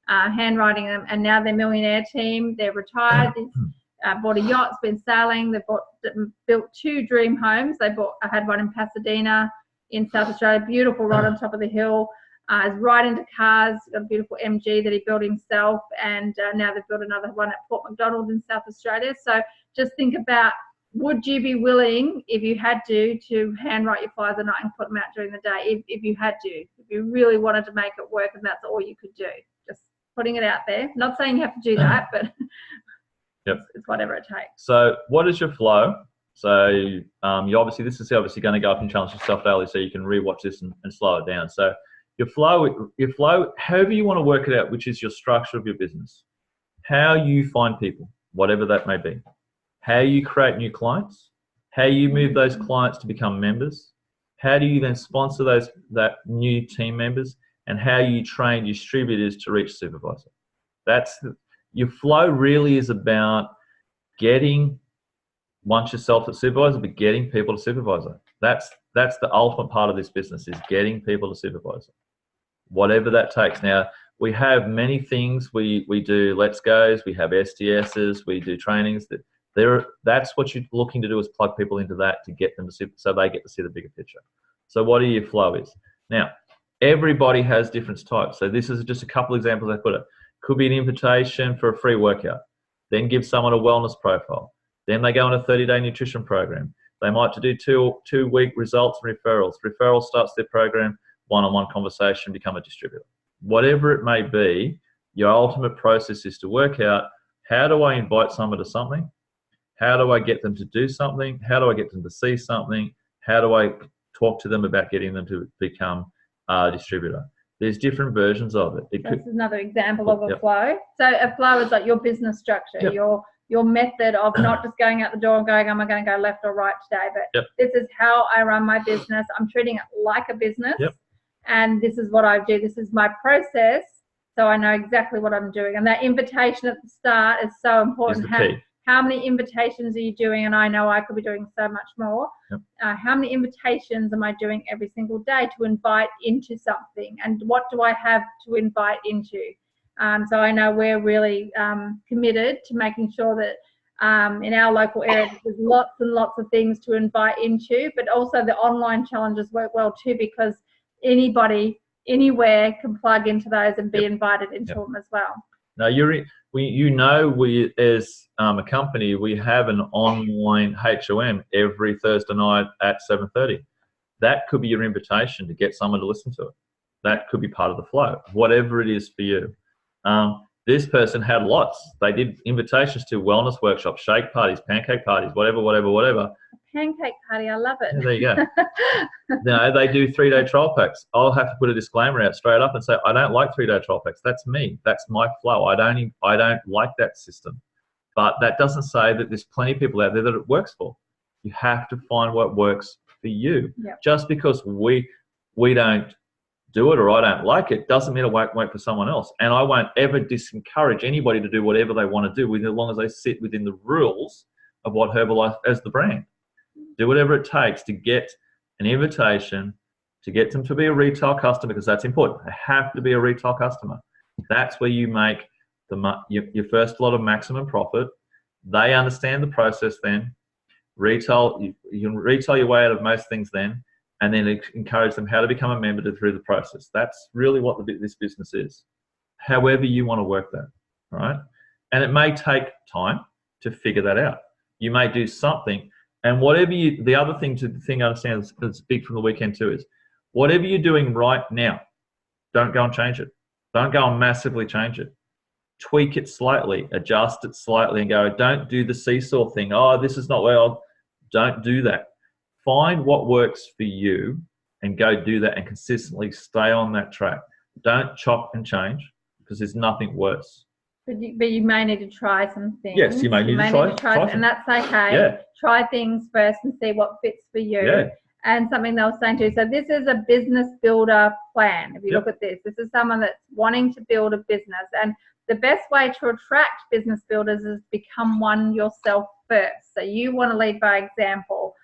Handwriting them, and now they're millionaire team. They're retired. They've bought a yacht, been sailing. They've built 2 dream homes. I had one in Pasadena in South Australia, beautiful right on top of the hill. Is right into cars, got a beautiful MG that he built himself, and now they've built another one at Port Macdonald in South Australia. So just think about, would you be willing, if you had to handwrite your flyers at night and put them out during the day, if you had to, if you really wanted to make it work and that's all you could do? Just putting it out there. Not saying you have to do that, but it's whatever it takes. So what is your flow? So you this is obviously going to go up and challenge yourself daily, so you can rewatch this and slow it down. So your flow, however you want to work it out, which is your structure of your business, how you find people, whatever that may be, how you create new clients, how you move those clients to become members, how do you then sponsor that new team members, and how you train distributors to reach supervisor. Your flow really is about getting once yourself at supervisor, but getting people to supervisor. That's the ultimate part of this business, is getting people to supervisor, whatever that takes. Now, we have many things. We do Let's Go's, we have STSs, we do trainings. That's what you're looking to do, is plug people into that to get them to so they get to see the bigger picture. So what your flow is. Now, everybody has different types. So this is just a couple examples I put it. Could be an invitation for a free workout, then give someone a wellness profile. Then they go on a 30-day nutrition program. They might do two-week results and referrals. Referral starts their program, one-on-one conversation, become a distributor. Whatever it may be, your ultimate process is to work out, how do I invite someone to something? How do I get them to do something? How do I get them to see something? How do I talk to them about getting them to become a distributor? There's different versions of it. That's another example of a flow. So a flow is like your business structure, your method of not just going out the door and going, am I going to go left or right today? But this is how I run my business. I'm treating it like a business. And this is what I do. This is my process. So I know exactly what I'm doing. And that invitation at the start is so important. How many invitations are you doing? And I know I could be doing so much more. How many invitations am I doing every single day to invite into something? And what do I have to invite into? So I know we're really committed to making sure that in our local area there's lots and lots of things to invite into, but also the online challenges work well too, because anybody, anywhere can plug into those and be invited into them as well. Now, we as a company, we have an online HOM every Thursday night at 7:30. That could be your invitation to get someone to listen to it. That could be part of the flow, whatever it is for you. This person had lots. They did invitations to wellness workshops, shake parties, pancake parties, whatever. Pancake party, I love it. Yeah, there you go. They do 3-day trial packs. I'll have to put a disclaimer out straight up and say, I don't like 3-day trial packs. That's me. That's my flow. I don't like that system. But that doesn't say that there's plenty of people out there that it works for. You have to find what works for you. Just because we don't do it or I don't like it doesn't mean it won't work for someone else. And I won't ever discourage anybody to do whatever they want to do, as long as they sit within the rules of what Herbalife as the brand. Do whatever it takes to get an invitation, to get them to be a retail customer, because that's important. They have to be a retail customer. That's where you make your first lot of maximum profit. They understand the process then. You can retail your way out of most things then, and then encourage them how to become a member through the process. That's really what this business is. However you want to work that, right? And it may take time to figure that out. You may do something. And the other thing I understand that's big from the weekend too is, whatever you're doing right now, don't go and change it. Don't go and massively change it. Tweak it slightly, adjust it slightly and go, don't do the seesaw thing. Oh, this is not well. Don't do that. Find what works for you and go do that and consistently stay on that track. Don't chop and change, because there's nothing worse. But you may need to try some things. Yes, you may need to try and that's okay. Try things first and see what fits for you. And something they were saying too, so this is a business builder plan. If you look at this is someone that's wanting to build a business. And the best way to attract business builders is become one yourself first. So you want to lead by example.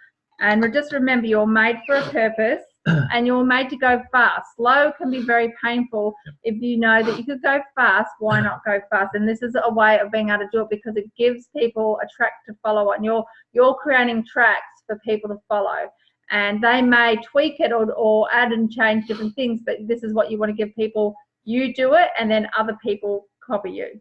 And just remember, you're made for a purpose and you're made to go fast. Slow can be very painful. If you know that you could go fast, why not go fast? And this is a way of being able to do it, because it gives people a track to follow on. You're creating tracks for people to follow. And they may tweak it or add and change different things, but this is what you want to give people. You do it, and then other people copy you.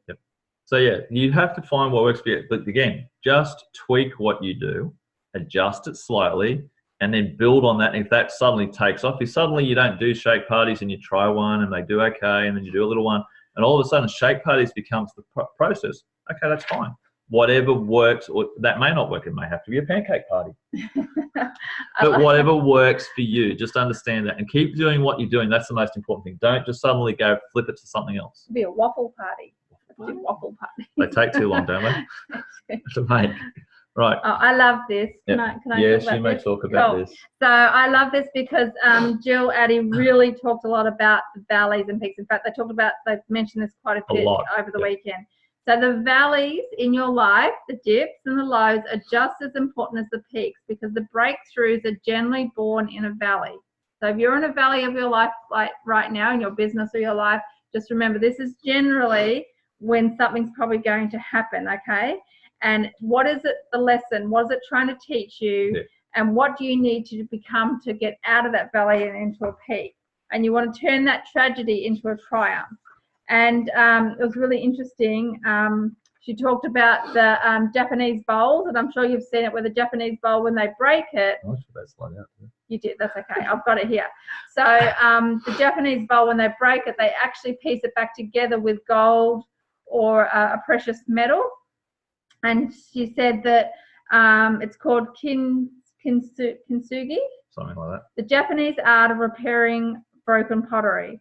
So you have to find what works for you. But again, just tweak what you do, adjust it slightly, and then build on that. And if that suddenly takes off, if suddenly you don't do shake parties and you try one and they do okay, and then you do a little one, and all of a sudden shake parties becomes the process, okay, that's fine. Whatever works, or that may not work, it may have to be a pancake party. But whatever works for you, just understand that and keep doing what you're doing. That's the most important thing. Don't just suddenly go flip it to something else. It'd be a waffle party. Waffle party. They take too long, don't they? To make. Right. Oh, I love this. Can I yes, you may talk about this. So I love this because Jill Addy really talked a lot about the valleys and peaks. In fact, they mentioned this quite a bit over the weekend. So the valleys in your life, the dips and the lows, are just as important as the peaks, because the breakthroughs are generally born in a valley. So if you're in a valley of your life, like right now in your business or your life, just remember this is generally when something's probably going to happen, okay? And what is it, the lesson? What is it trying to teach you? Yeah. And what do you need to become to get out of that valley and into a peak? And you want to turn that tragedy into a triumph. And it was really interesting. She talked about the Japanese bowls, and I'm sure you've seen it where the Japanese bowl, when they break it, you did, that's okay, I've got it here. So the Japanese bowl, when they break it, they actually piece it back together with gold or a precious metal. And she said that it's called kintsugi, something like that. The Japanese art of repairing broken pottery.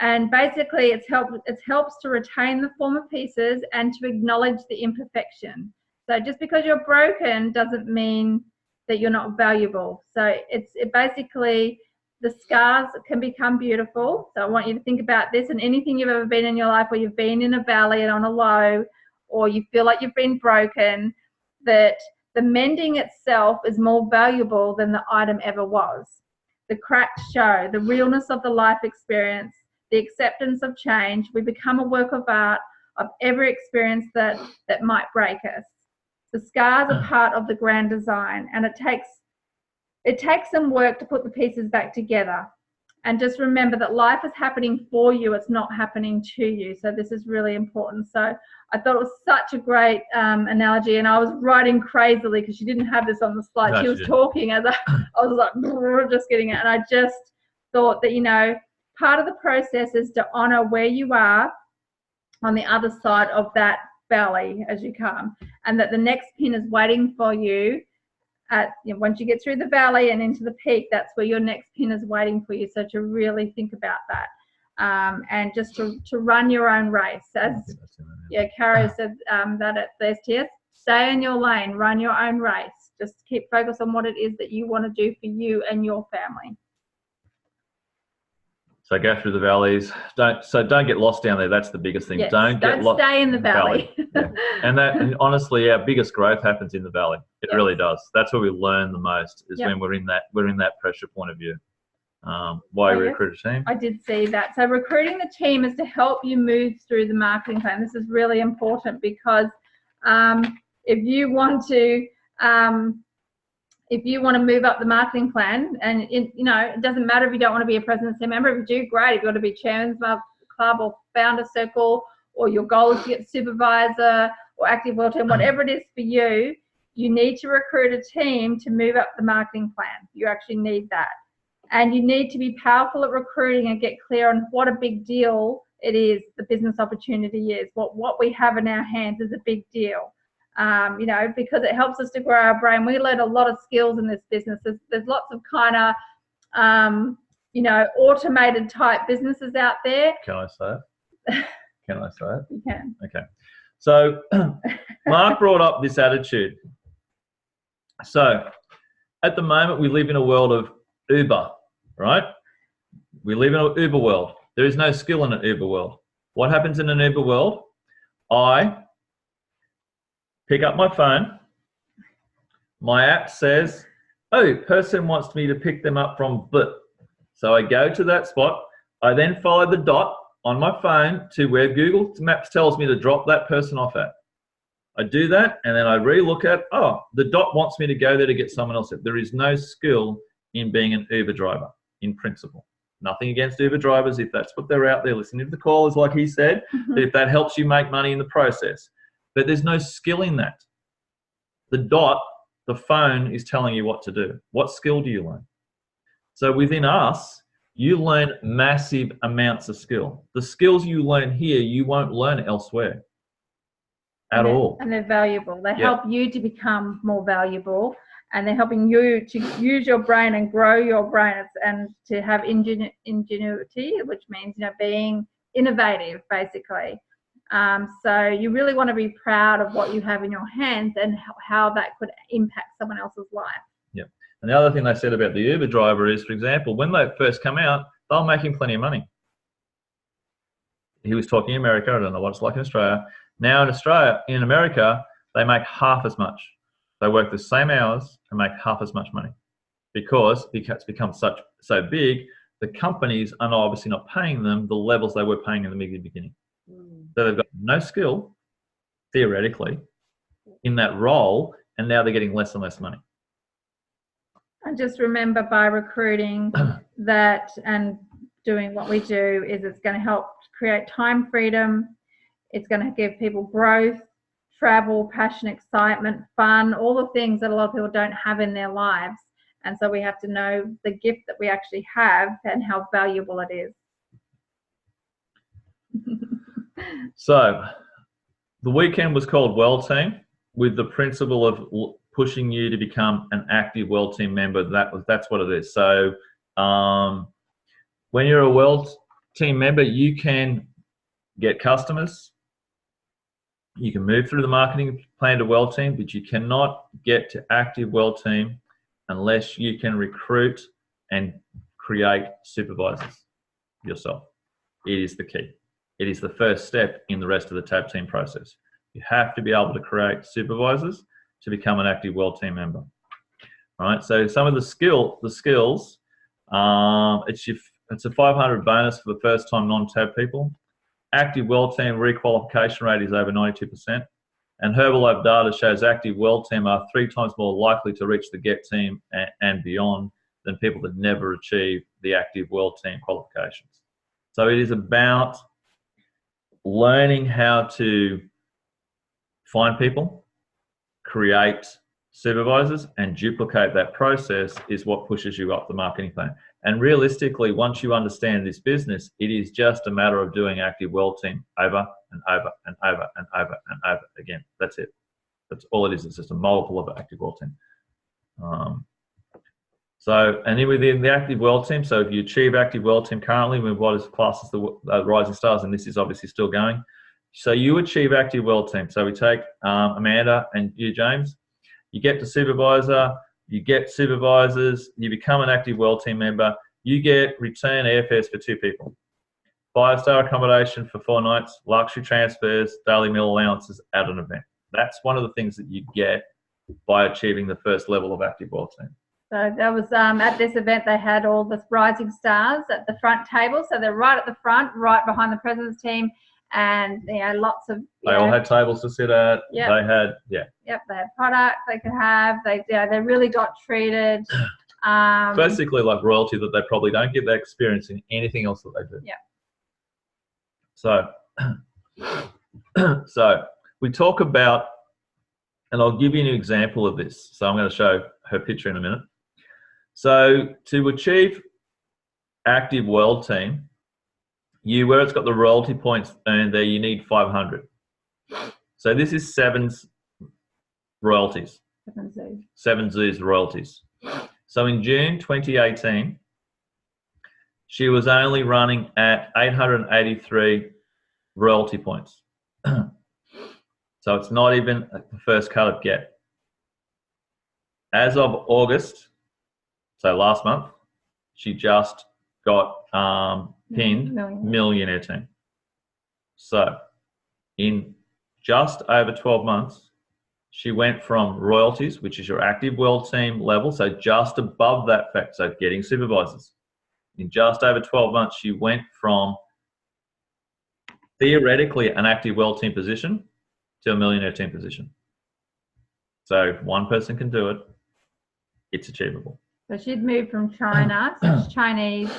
And basically it helps to retain the former pieces and to acknowledge the imperfection. So just because you're broken doesn't mean that you're not valuable. So it basically, the scars can become beautiful. So I want you to think about this, and anything you've ever been in your life where you've been in a valley and on a low, or you feel like you've been broken, that the mending itself is more valuable than the item ever was. The cracks show the realness of the life experience, the acceptance of change. We become a work of art of every experience that might break us. The scars are part of the grand design, and it takes some work to put the pieces back together. And just remember that life is happening for you, it's not happening to you. So this is really important. So I thought it was such a great analogy, and I was writing crazily because she didn't have this on the slide. No, she was talking as I was like just getting it, and I just thought that, you know, part of the process is to honor where you are on the other side of that valley as you come, and that the next pin is waiting for you at, you know, once you get through the valley and into the peak, that's where your next pin is waiting for you. So to really think about that, and just to run your own race, as Caro said that at the STS, stay in your lane, run your own race, just keep focused on what it is that you want to do for you and your family. So go through the valleys. Don't get lost down there. That's the biggest thing. Yes, Don't stay in the valley. Yeah. And honestly, our biggest growth happens in the valley. It really does. That's where we learn the most, is when we're in that pressure point of view. Why recruit a team? I did see that. So recruiting the team is to help you move through the marketing plan. This is really important, because if you want to move up the marketing plan, and it doesn't matter if you don't want to be a president team member. If you do, great. If you want to be chairman's club or founder circle, or your goal is to get supervisor or active world team, whatever it is for you, you need to recruit a team to move up the marketing plan. You actually need that. And you need to be powerful at recruiting and get clear on what a big deal it is, the business opportunity is. What we have in our hands is a big deal. Because it helps us to grow our brain. We learn a lot of skills in this business. There's lots of kind of, automated type businesses out there. Can I say it? Can I say it? You can. Okay. So Mark brought up this attitude. So at the moment, we live in a world of Uber, right? We live in an Uber world. There is no skill in an Uber world. What happens in an Uber world? I pick up my phone. My app says, oh, person wants me to pick them up from B. So I go to that spot. I then follow the dot on my phone to where Google Maps tells me to drop that person off at. I do that, and then I re-look at, oh, the dot wants me to go there to get someone else. There is no skill in being an Uber driver, in principle. Nothing against Uber drivers if that's what they're out there listening to the callers, like he said, if that helps you make money in the process. But there's no skill in that. The dot, the phone, is telling you what to do. What skill do you learn? So within us, you learn massive amounts of skill. The skills you learn here, you won't learn elsewhere at all. And they're valuable. They help you to become more valuable, and they're helping you to use your brain and grow your brain and to have ingenuity, which means, being innovative, basically. So you really want to be proud of what you have in your hands and how that could impact someone else's life. Yeah. And the other thing they said about the Uber driver is, for example, when they first come out, they were making plenty of money. He was talking in America. I don't know what it's like in Australia. Now in Australia, in America, they make half as much. They work the same hours and make half as much money because it's become so big. The companies are obviously not paying them the levels they were paying in the beginning. So they've got no skill, theoretically, in that role, and now they're getting less and less money. And just remember, by recruiting that and doing what we do, is it's going to help create time freedom. It's going to give people growth, travel, passion, excitement, fun, all the things that a lot of people don't have in their lives. And so we have to know the gift that we actually have and how valuable it is. So the weekend was called Well Team, with the principle of pushing you to become an active Well Team member. That's what it is. So when you're a Well Team member, you can get customers. You can move through the marketing plan to Well Team, but you cannot get to active Well Team unless you can recruit and create supervisors yourself. It is the key. It is the first step in the rest of the TAB team process. You have to be able to create supervisors to become an active Well Team member. All right. So some of the skills. It's a 500 bonus for the first time non-TAB people. Active Well Team requalification rate is over 92%. And Herbalife data shows active Well Team are 3 times more likely to reach the Get Team and beyond than people that never achieve the active Well Team qualifications. So it is about learning how to find people, create supervisors, and duplicate that process is what pushes you up the marketing plan. And realistically, once you understand this business, it is just a matter of doing active Well Team over and over and over and over and over again. That's it. That's all it is. It's just a multiple of active Well Team. And then within the active Well Team, so if you achieve active Well Team currently with what is classed as the Rising Stars, and this is obviously still going. So you achieve active Well Team. So we take Amanda and you, James. You get to supervisor, you get supervisors, you become an active Well Team member, you get return airfares for 2 people, 5-star accommodation for 4 nights, luxury transfers, daily meal allowances at an event. That's one of the things that you get by achieving the first level of active Well Team. So that was at this event, they had all the Rising Stars at the front table. So they're right at the front, right behind the president's team. And lots of. They all had tables to sit at. Yep. They had, Yep, they had products they could have. They really got treated. Basically like royalty that they probably don't get that experience in anything else that they do. Yeah. So we talk about, and I'll give you an example of this. So I'm going to show her picture in a minute. So to achieve active Well Team, where it's got the royalty points earned there, you need 500. So this is 7's royalties. 7Z's royalties. So in June 2018, she was only running at 883 royalty points. So it's not even the first cut of Get. As of August, so last month, she just got pinned Millionaire Team. So in just over 12 months, she went from royalties, which is your active Well Team level, so just above that fact, so getting supervisors. In just over 12 months, she went from theoretically an active Well Team position to a Millionaire Team position. So if one person can do it, it's achievable. So she'd moved from China, so she's Chinese.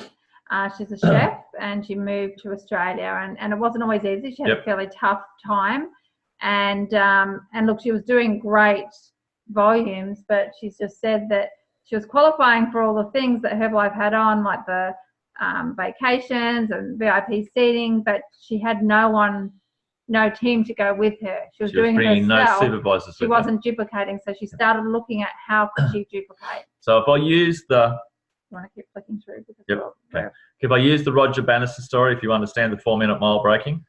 She's a chef, and she moved to Australia, and it wasn't always easy. She had a fairly tough time, and look, she was doing great volumes, but she's just said that she was qualifying for all the things that Herbalife had on, like the vacations and VIP seating, but she had no team to go with her. She was doing it herself. No supervisors. She wasn't duplicating, so she started looking at how could she duplicate. So if I use the You want to keep flicking through? Okay. If I use the Roger Bannister story, if you understand the 4-minute mile breaking,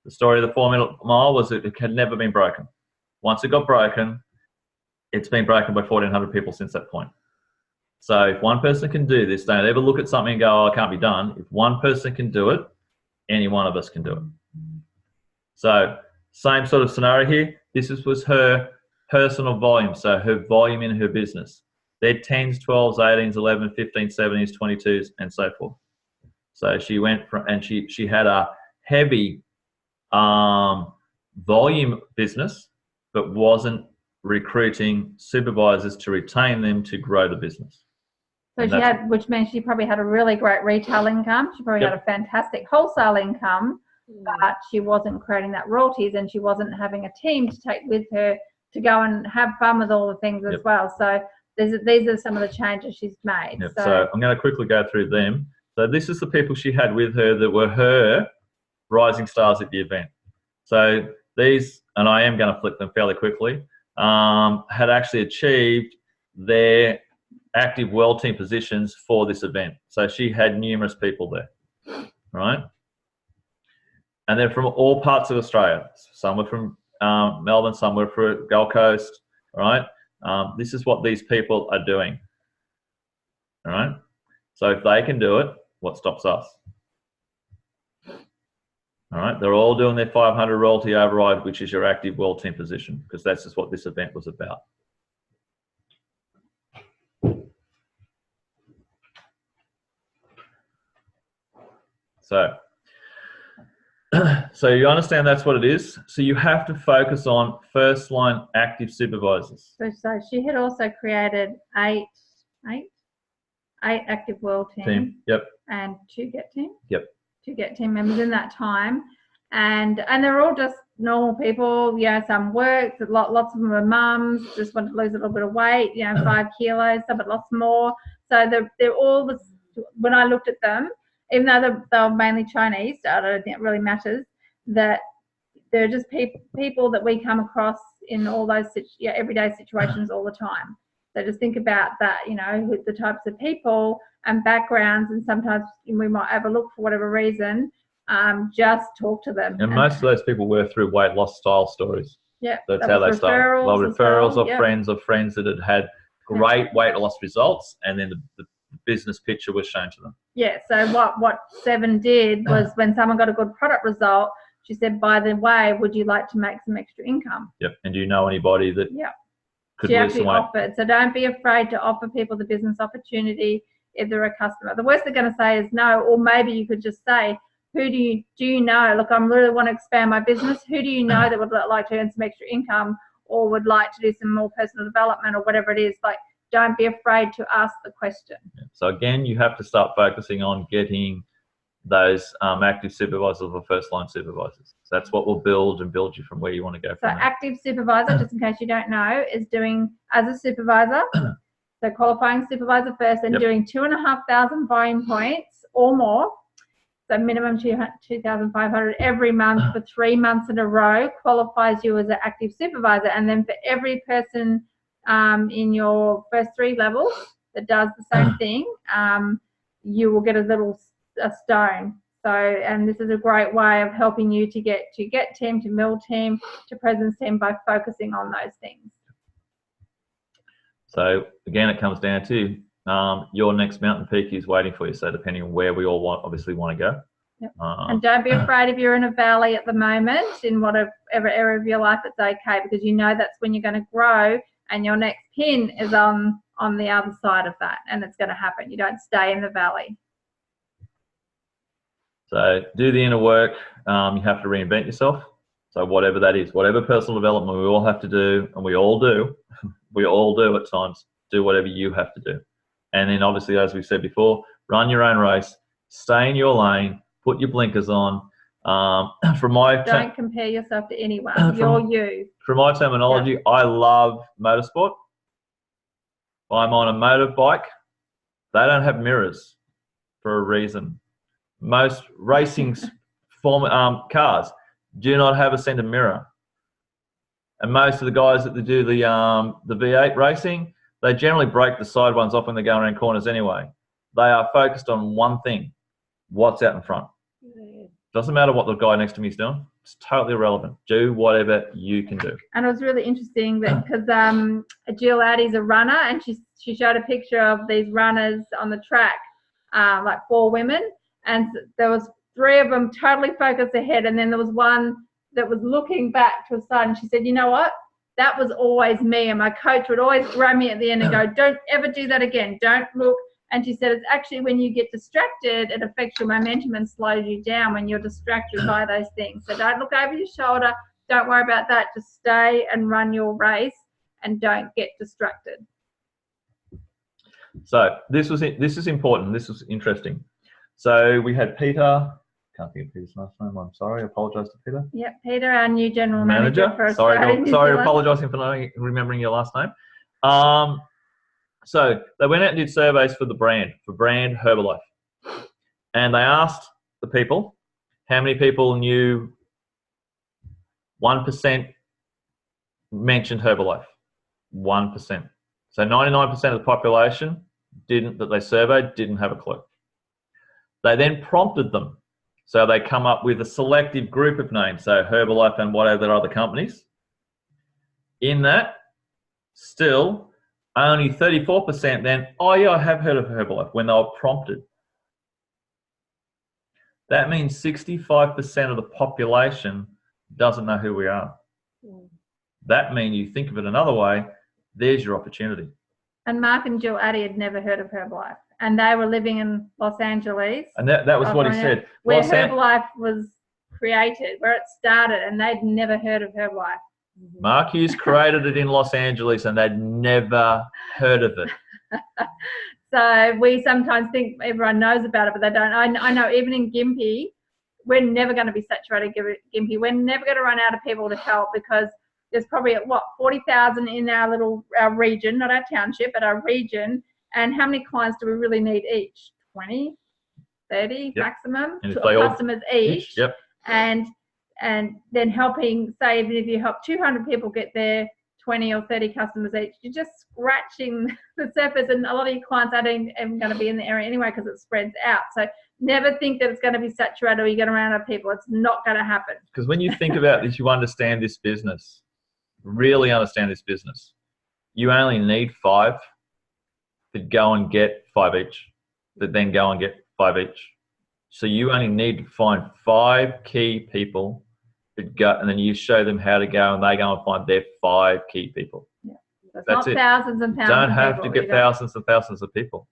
the story of the 4-minute mile was that it had never been broken. Once it got broken, it's been broken by 1,400 people since that point. So if one person can do this, don't ever look at something and go, oh, it can't be done. If one person can do it, any one of us can do it. So Same sort of scenario here. This was her personal volume, so her volume in her business. They're 10s, 12s, 18s, 11s, 15s, 17s, 22s, and so forth. So she went from, and she had a heavy volume business, but wasn't recruiting supervisors to retain them to grow the business. So she had, which means she probably had a really great retail income. She probably had a fantastic wholesale income, but she wasn't creating that royalties, and she wasn't having a team to take with her to go and have fun with all the things as well. So these are some of the changes she's made. So I'm going to quickly go through them. So this is the people she had with her that were her rising stars at the event. So these, and I am going to flick them fairly quickly, had actually achieved their active world team positions for this event. So she had numerous people there, right? And they're from all parts of Australia. Some were from Melbourne, some were from Gold Coast, right? This is what these people are doing, all right? So if they can do it, what stops us? All right, they're all doing their 500 royalty override, which is your active world team position, because that's just what this event was about. So you understand that's what it is. So you have to focus on first line active supervisors. So she had also created eight active world team. Yep. And 2 get team. Yep. 2 get team members in that time, and they're all just normal people. You know, some worked. Lots of them are mums, just want to lose a little bit of weight. You know, 5 kilos, some but lots more. So they're all. When I looked at them, even though they're mainly Chinese, I don't think it really matters. That they're just people that we come across in all those everyday situations all the time. So just think about that, you know, the types of people and backgrounds, and sometimes we might overlook for whatever reason. Just talk to them. And most of those people were through weight loss style stories. Yeah, that's how they started. Well, referrals of friends that had great weight loss results, and then the business picture was shown to them. Yeah. So what Seven did was, when someone got a good product result, she said, "By the way, would you like to make some extra income?" Yep. And do you know anybody that? Yeah. Could she lose actually some weight? offered. So don't be afraid to offer people the business opportunity if they're a customer. The worst they're going to say is no, or maybe you could just say, "Who do you know? Look, I really want to expand my business. Who do you know that would like to earn some extra income, or would like to do some more personal development, or whatever it is?" Like, don't be afraid to ask the question. So again, you have to start focusing on getting those active supervisors or first-line supervisors. So that's what will build you from where you want to go. So active supervisor, just in case you don't know, is doing as a supervisor, so qualifying supervisor first, and doing 2,500 volume points or more. So minimum 2,500 every month for 3 months in a row qualifies you as an active supervisor. And then for every person in your first 3 levels that does the same thing, you will get a stone. So, and this is a great way of helping you to get team, to mill team, to presence team, by focusing on those things. So again, it comes down to your next mountain peak is waiting for you. So depending on where we all obviously want to go. Yep. And don't be afraid if you're in a valley at the moment, in whatever area of your life, it's okay, because you know that's when you're going to grow, and your next pin is on the other side of that, and it's going to happen. You don't stay in the valley. So do the inner work. You have to reinvent yourself. So whatever that is, whatever personal development we all have to do, and we all do at times, do whatever you have to do. And then obviously, as we said before, run your own race, stay in your lane, put your blinkers on. Don't compare yourself to anyone. You're you. From my terminology, I love motorsport. I'm on a motorbike. They don't have mirrors for a reason. Most racing cars do not have a center mirror, and most of the guys that do the V8 racing, they generally break the side ones off when they're going around corners anyway. They are focused on one thing: what's out in front. Doesn't matter what the guy next to me is doing. It's totally irrelevant. Do whatever you can do. And it was really interesting that because Jill Addy's a runner, and she showed a picture of these runners on the track, like 4 women, and there was 3 of them totally focused ahead, and then there was one that was looking back to a side, and she said, you know what? That was always me, and my coach would always grab me at the end and go, don't ever do that again. Don't look. And she said, it's actually when you get distracted, it affects your momentum and slows you down when you're distracted by those things. So don't look over your shoulder. Don't worry about that. Just stay and run your race and don't get distracted. So this is important. This was interesting. So we had Peter. Can't think of Peter's last name. I'm sorry. I apologise to Peter. Yep, Peter, our new general manager for Sorry, Australia, apologising for not remembering your last name. So they went out and did surveys for brand Herbalife, and they asked the people how many people knew 1% mentioned Herbalife. 1%. So 99% of the population that they surveyed didn't have a clue. They then prompted them. So they come up with a selective group of names, so Herbalife and whatever other companies. In that, still, only 34% then, oh yeah, I have heard of Herbalife, when they were prompted. That means 65% of the population doesn't know who we are. That means, you think of it another way, there's your opportunity. And Mark and Jill Addy had never heard of Herbalife. And they were living in Los Angeles. And that was what he said. Where Herbalife was created, where it started, and they'd never heard of Herbalife. Mark Hughes created it in Los Angeles and they'd never heard of it. So we sometimes think everyone knows about it, but they don't. I know even in Gympie, we're never going to be saturated Gympie. We're never going to run out of people to help because there's probably, 40,000 in our region, not our township, but our region. And how many clients do we really need each? 20, 30 maximum customers each. Yep. And then helping, say, even if you help 200 people get their 20 or 30 customers each, you're just scratching the surface, and a lot of your clients aren't even going to be in the area anyway because it spreads out. So never think that it's going to be saturated or you're going to run out of people. It's not going to happen. Because when you think about this, you understand this business, really understand this business. You only need 5 that go and get 5 each, that then go and get 5 each. So you only need to find 5 key people that go, and then you show them how to go, and they go and find their 5 key people. Yeah. So that's not it. Thousands and thousands. Don't have to get thousands and thousands of people.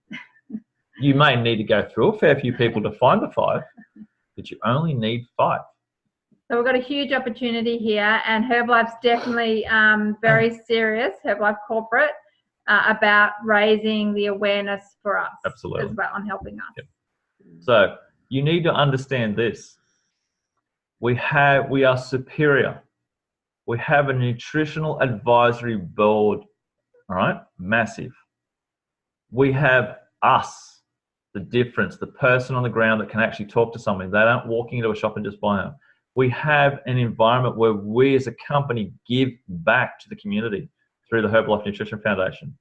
You may need to go through a fair few people to find the 5, but you only need 5. So we've got a huge opportunity here, and Herbalife's definitely very serious, Herbalife Corporate, about raising the awareness for us. Absolutely. As well, on helping us. Yep. So you need to understand this. We are superior. We have a nutritional advisory board, all right? Massive. We have us, the difference, the person on the ground that can actually talk to somebody. They don't walk into a shop and just buy them. We have an environment where we as a company give back to the community through the Herbalife Nutrition Foundation.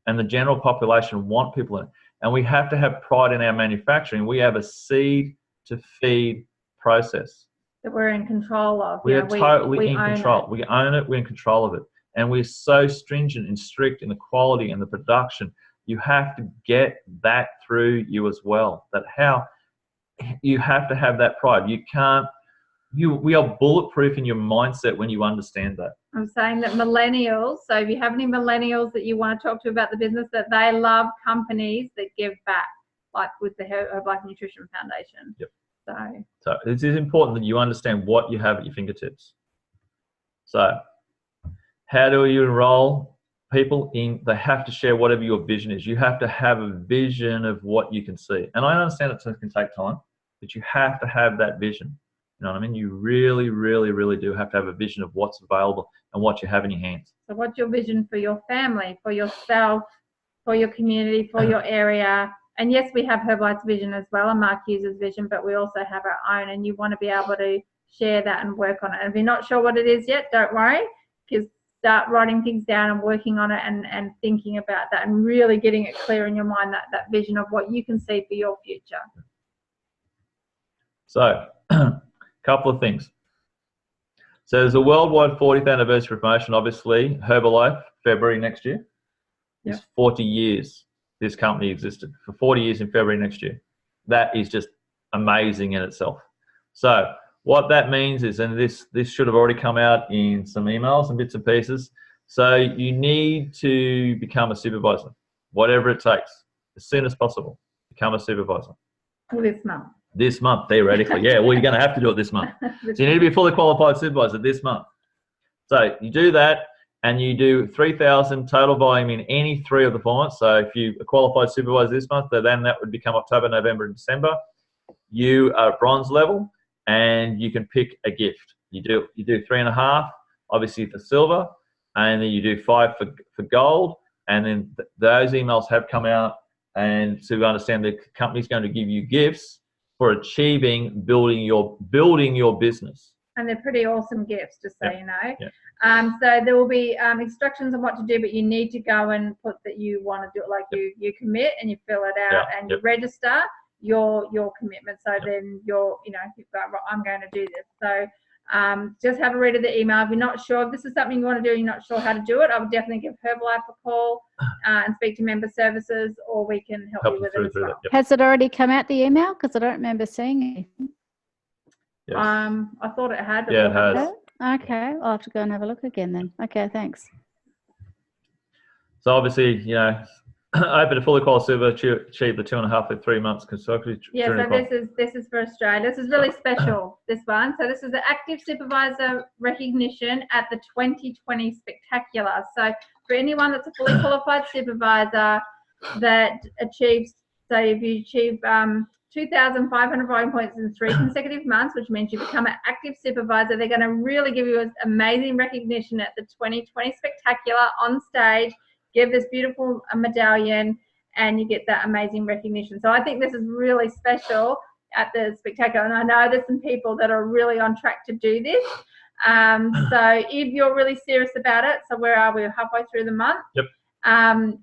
And the general population want people in it. And we have to have pride in our manufacturing. We have a seed to feed process that we're in control of. We are totally in control. We own it. We're in control of it. And we're so stringent and strict in the quality and the production. You have to get that through you as well. You have to have that pride. You can't, we are bulletproof in your mindset when you understand that. I'm saying that millennials, so if you have any millennials that you want to talk to about the business, that they love companies that give back, like with the Herbalife Nutrition Foundation. Yep. So it is important that you understand what you have at your fingertips. So how do you enroll people in? They have to share whatever your vision is. You have to have a vision of what you can see. And I understand it can take time, but you have to have that vision. You know what I mean? You really, really, really do have to have a vision of what's available and what you have in your hands. So what's your vision for your family, for yourself, for your community, for your area? And yes, we have Herbalife's vision as well and Mark Hughes' vision, but we also have our own, and you want to be able to share that and work on it. And if you're not sure what it is yet, don't worry, because start writing things down and working on it and thinking about that and really getting it clear in your mind, that vision of what you can see for your future. So couple of things. So there's a worldwide 40th anniversary promotion, obviously. Herbalife, February next year. Yep. It's 40 years this company existed. For 40 years in February next year. That is just amazing in itself. So What that means is, and this should have already come out in some emails and bits and pieces, so you need to become a supervisor, whatever it takes, as soon as possible. Become a supervisor. Well, this month. This month, theoretically. Yeah, well, you're going to have to do it this month. So you need to be a fully qualified supervisor this month. So you do that, and you do 3,000 total volume in any 3 of the formats. So if you are qualified supervisor this month, then that would become October, November, and December. You are bronze level, and you can pick a gift. You do 3.5, obviously for silver, and then you do 5 for gold. And then those emails have come out, and to understand the company's going to give you gifts for achieving building your business. And they're pretty awesome gifts, just so you know. Yep. So there will be instructions on what to do, but you need to go and put that you want to do it. Like you commit and you fill it out and you register your commitment. So then you've got, I'm going to do this. So just have a read of the email. If you're not sure if this is something you want to do, you're not sure how to do it, I would definitely give Herbalife a call and speak to member services, or we can help you with it as well. Yep. Has it already come out, the email? Because I don't remember seeing anything. Yes. I thought it had. Yeah, it has. Okay, I'll have to go and have a look again then. Okay, thanks. So obviously, open to fully qualified super, achieve the 2.5 to 3 months consecutively. Yeah, so this is for Australia. This is really special, this one. So this is the Active Supervisor recognition at the 2020 Spectacular. So for anyone that's a fully qualified supervisor that achieves, so if you achieve 2,500 volume points in 3 consecutive months, which means you become an active supervisor, they're going to really give you an amazing recognition at the 2020 Spectacular on stage, give this beautiful medallion, and you get that amazing recognition. So I think this is really special at the Spectacular, and I know there's some people that are really on track to do this. So if you're really serious about it, so where are we? Halfway through the month. Yep.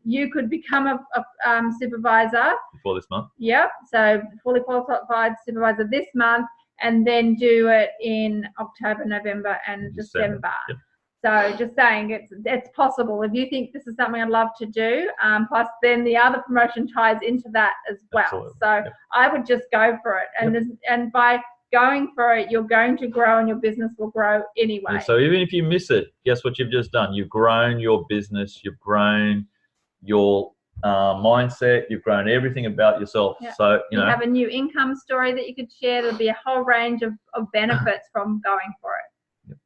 You could become a supervisor before this month. Yep. So fully qualified supervisor this month, and then do it in October, November, and December. Yep. So just saying, it's possible. If you think this is something I'd love to do, plus then the other promotion ties into that as well. Absolutely. So I would just go for it, and by going for it, you're going to grow, and your business will grow anyway. Yeah, so even if you miss it, guess what you've just done? You've grown your business. You've grown your mindset. You've grown everything about yourself. Yeah. So you have a new income story that you could share. There'll be a whole range of benefits from going for it. Yep.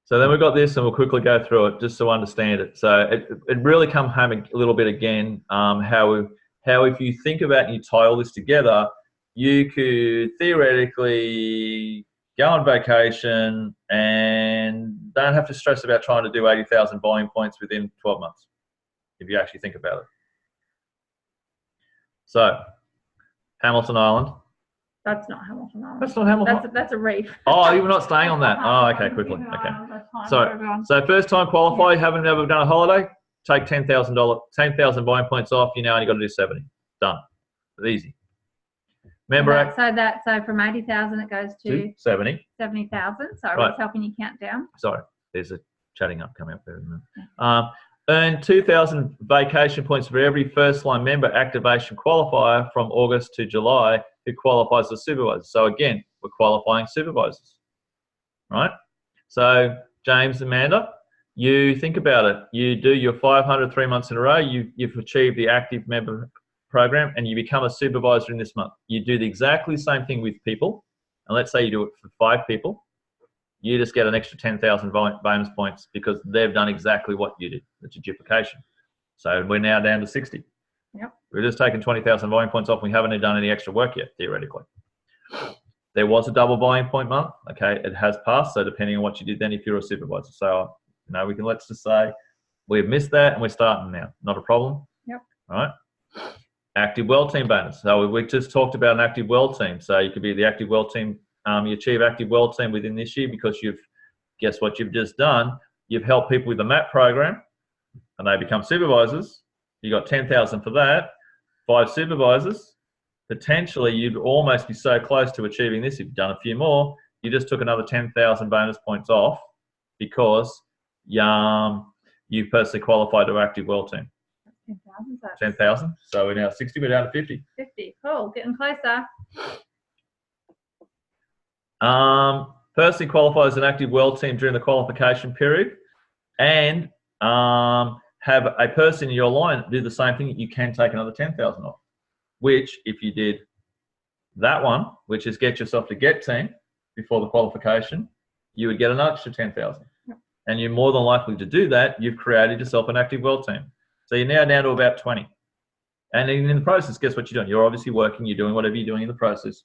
So then we've got this, and we'll quickly go through it just to understand it. So it really come home a little bit again. How if you think about and you tie all this together, you could theoretically go on vacation and don't have to stress about trying to do 80,000 volume points within 12 months, if you actually think about it. So, Hamilton Island. That's not Hamilton Island. That's not Hamilton. That's a reef. Oh, you're not staying on that. Oh, okay, quickly. Okay. So first time qualify, haven't never done a holiday, take $10,000 volume points off. You now only got to do 70. Done. It's easy. Remember, so from 80,000 it goes to 70,000. Sorry, right. I was helping you count down. Sorry, there's a chatting up coming up there. Earn 2,000 vacation points for every first line member activation qualifier from August to July who qualifies as supervisor. So again, we're qualifying supervisors, right? So James, Amanda, you think about it. You do your 500 3 months in a row. You've achieved the active member program, and you become a supervisor in this month. You do the exactly same thing with people, and let's say you do it for 5 people. You just get an extra 10,000 bonus points because they've done exactly what you did. It's a duplication. So we're now down to 60. Yep. We've just taken 20,000 volume points off. We haven't even done any extra work yet, theoretically. There was a double volume point month. Okay, it has passed. So depending on what you did then, if you're a supervisor. So, let's just say we've missed that and we're starting now. Not a problem. Yep. All right. Active Well Team bonus. So we just talked about an Active Well Team. So you could be the Active Well Team. You achieve Active Well Team within this year because guess what you've just done? You've helped people with the MAP program and they become supervisors. You got 10,000 for that. 5 supervisors. Potentially you'd almost be so close to achieving this. If you've done a few more, you just took another 10,000 bonus points off because you personally qualified to Active Well Team. 10,000. So we're now 60. We're down to 50. 50. Cool. Getting closer. Personally qualify as an active well team during the qualification period, and have a person in your line do the same thing. You can take another 10,000 off, which if you did that one, which is get yourself to get team before the qualification, you would get an extra 10,000. Yep. And you're more than likely to do that. You've created yourself an active well team. So you're now down to about 20. And in the process, guess what you're doing? You're obviously working, you're doing whatever you're doing in the process.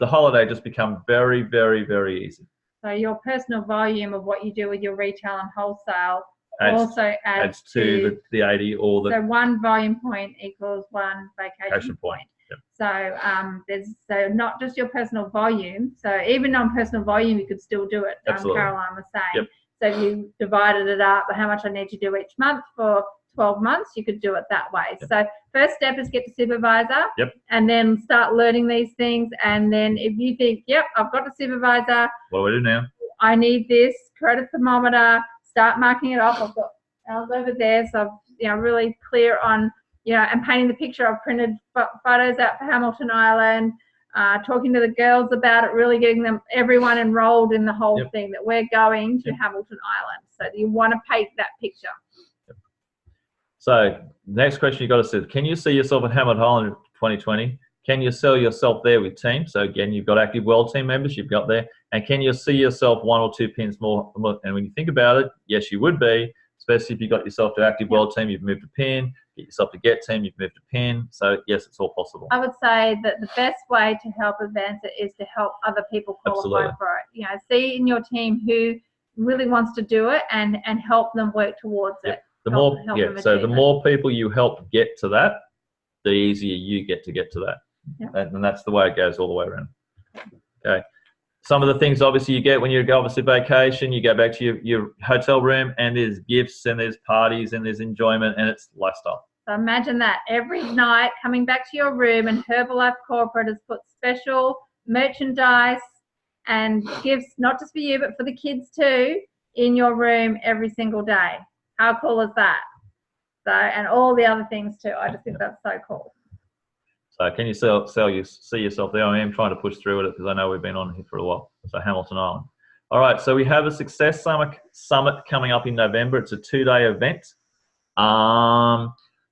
The holiday just become very, very, very easy. So your personal volume of what you do with your retail and wholesale also adds to the 80 or the... So one volume point equals one vacation point. Yep. So there's not just your personal volume. So even on personal volume, you could still do it. Caroline was saying. Yep. So if you divided it up, how much I need to do each month for 12 months, you could do it that way. Yep. So first step is get the supervisor. Yep. And then start learning these things. And then if you think, yep, I've got the supervisor. What do we do now? I need this, create a thermometer, start marking it off. I've got ours over there. So I'm really clear on, and painting the picture. I've printed photos out for Hamilton Island, talking to the girls about it, really getting everyone enrolled in the whole thing, that we're going to Hamilton Island. So you want to paint that picture. Yep. So next question you got to say, can you see yourself at Hamilton Island in 2020? Can you sell yourself there with team? So again, you've got active well team members you've got there. And can you see yourself 1 or 2 pins more? And when you think about it, yes, you would be, especially if you got yourself to active well team, you've moved a pin. Get yourself to get team, you've moved a pin. So yes, it's all possible. I would say that the best way to help advance it is to help other people qualify for it. See in your team who really wants to do it and help them work towards it. The more people you help get to that, the easier you get to that. Yep. And that's the way it goes all the way around. Okay. Some of the things obviously you get when you go obviously vacation, you go back to your hotel room and there's gifts and there's parties and there's enjoyment and it's lifestyle. So imagine that every night coming back to your room and Herbalife Corporate has put special merchandise and gifts, not just for you, but for the kids too, in your room every single day. How cool is that? So, and all the other things too. I just think that's so cool. So can you see yourself there? I am trying to push through with it because I know we've been on here for a while. So Hamilton Island. All right, so we have a Success Summit coming up in November. It's a 2-day event.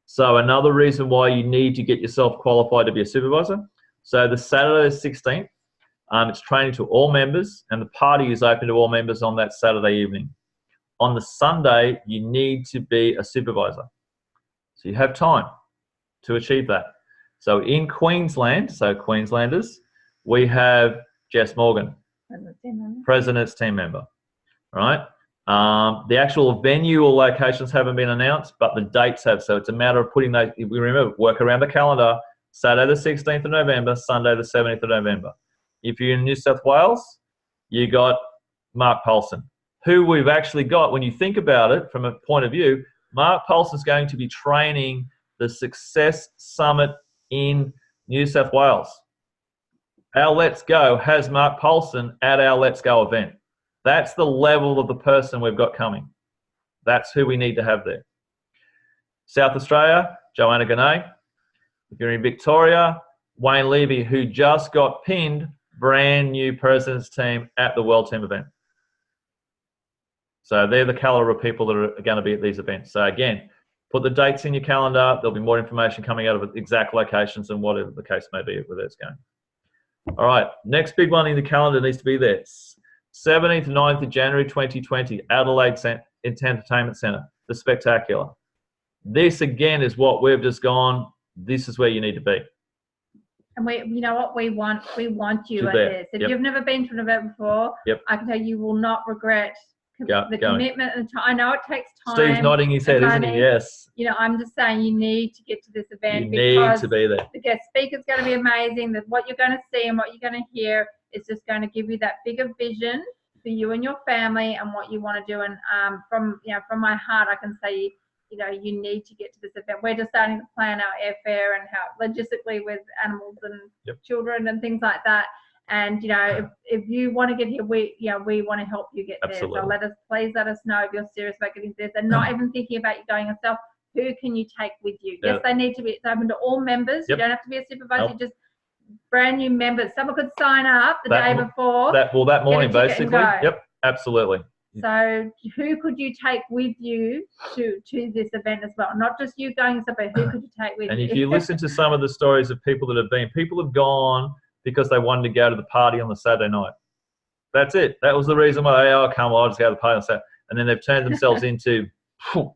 So another reason why you need to get yourself qualified to be a supervisor. So the Saturday the 16th, it's training to all members and the party is open to all members on that Saturday evening. On the Sunday, you need to be a supervisor. So you have time to achieve that. So in Queensland, so Queenslanders, we have Jess Morgan, President's team member, right? The actual venue or locations haven't been announced, but the dates have. So it's a matter of putting those, we remember, work around the calendar, Saturday the 16th of November, Sunday the 17th of November. If you're in New South Wales, you got Mark Paulson, who we've actually got, when you think about it from a point of view, Mark Paulson's going to be training the Success Summit in New South Wales. Our Let's Go has Mark Paulson at our Let's Go event. That's the level of the person we've got coming. That's who we need to have there. South Australia, Joanna Ganay. If you're in Victoria, Wayne Levy, who just got pinned, brand new President's team at the World Team event. So they're the caliber of people that are going to be at these events. So again, put the dates in your calendar. There'll be more information coming out of exact locations and whatever the case may be where it's going. All right, next big one in the calendar needs to be there. 17th to 9th of January 2020, Adelaide Entertainment Centre, the Spectacular. This again is what we've just gone, this is where you need to be. And you know what we want? We want you at this. If you've never been to an event before, I can tell you will not regret the commitment and time. I know it takes time. Steve's nodding his head, isn't he? Yes. I'm just saying you need to get to this event. You need to be there. The guest speaker's going to be amazing. That what you're going to see and what you're going to hear is just going to give you that bigger vision for you and your family and what you want to do. And from my heart, I can say you need to get to this event. We're just starting to plan our airfare and how logistically with animals and children and things like that. And if you want to get here, we want to help you get there. So please let us know if you're serious about getting this and not even thinking about you going yourself. Who can you take with you? Yes, they need to be. It's open to all members. You don't have to be a supervisor. Just brand new members. Someone could sign up the day before before. that morning, get a ticket and basically. go. Yep, absolutely. So who could you take with you to this event as well? Not just you going, but who could you take with And you? if you listen to some of the stories of people that have been, people have gone because they wanted to go to the party on the Saturday night. That's it. That was the reason why, I'll just go to the party on Saturday. And then they've turned themselves into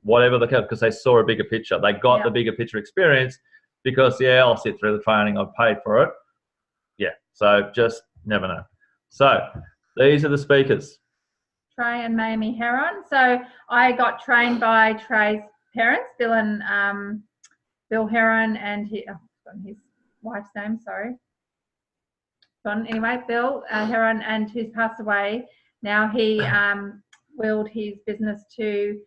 whatever they can because they saw a bigger picture. They got the bigger picture experience because, I'll sit through the training. I've paid for it. Yeah. So just never know. So these are the speakers. Trey and Mamie Heron. So I got trained by Trey's parents, Bill and Bill Heron, and his wife's name. Sorry. Anyway, Bill Heron, and who's passed away. Now he willed his business to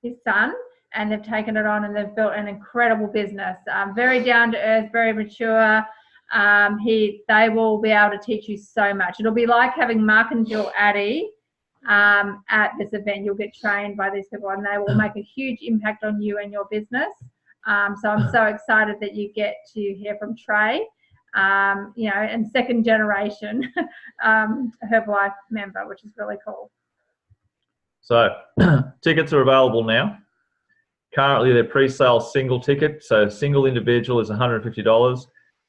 his son, and they've taken it on and they've built an incredible business. Very down to earth, very mature. They will be able to teach you so much. It'll be like having Mark and Jill Addy at this event. You'll get trained by these people and they will make a huge impact on you and your business. So I'm so excited that you get to hear from Trey, and second generation Herbalife member, which is really cool. So tickets are available now. Currently they're pre-sale single ticket. So single individual is $150.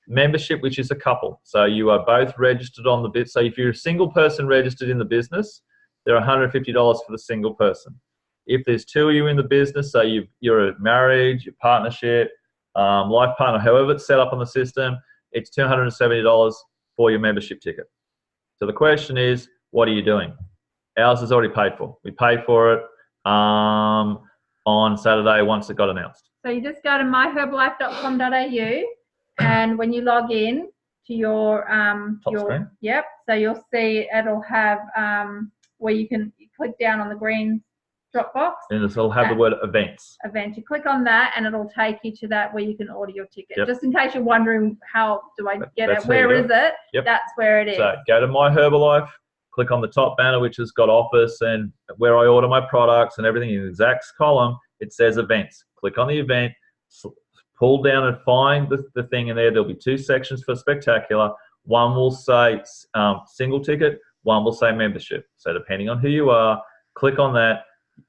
Membership, which is a couple. So you are both registered on the bit. So if you're a single person registered in the business, they're $150 for the single person. If there's two of you in the business, so you're married, your partnership, life partner, however it's set up on the system, it's $270 for your membership ticket. So the question is, what are you doing? Ours is already paid for. We paid for it on Saturday once it got announced. So you just go to myherbalife.com.au, and when you log in to your Top screen. Yep, so you'll see it'll have where you can click down on the green drop box. And it'll have the word events. Event. You click on that and it'll take you to that where you can order your ticket. Yep. Just in case you're wondering, how do I get it? Where is it? Yep. That's where it is. So go to My Herbalife, click on the top banner, which has got office and where I order my products and everything in the exact column. It says events. Click on the event, pull down and find the thing in there. There'll be two sections for Spectacular. One will say single ticket, one will say membership. So depending on who you are, click on that.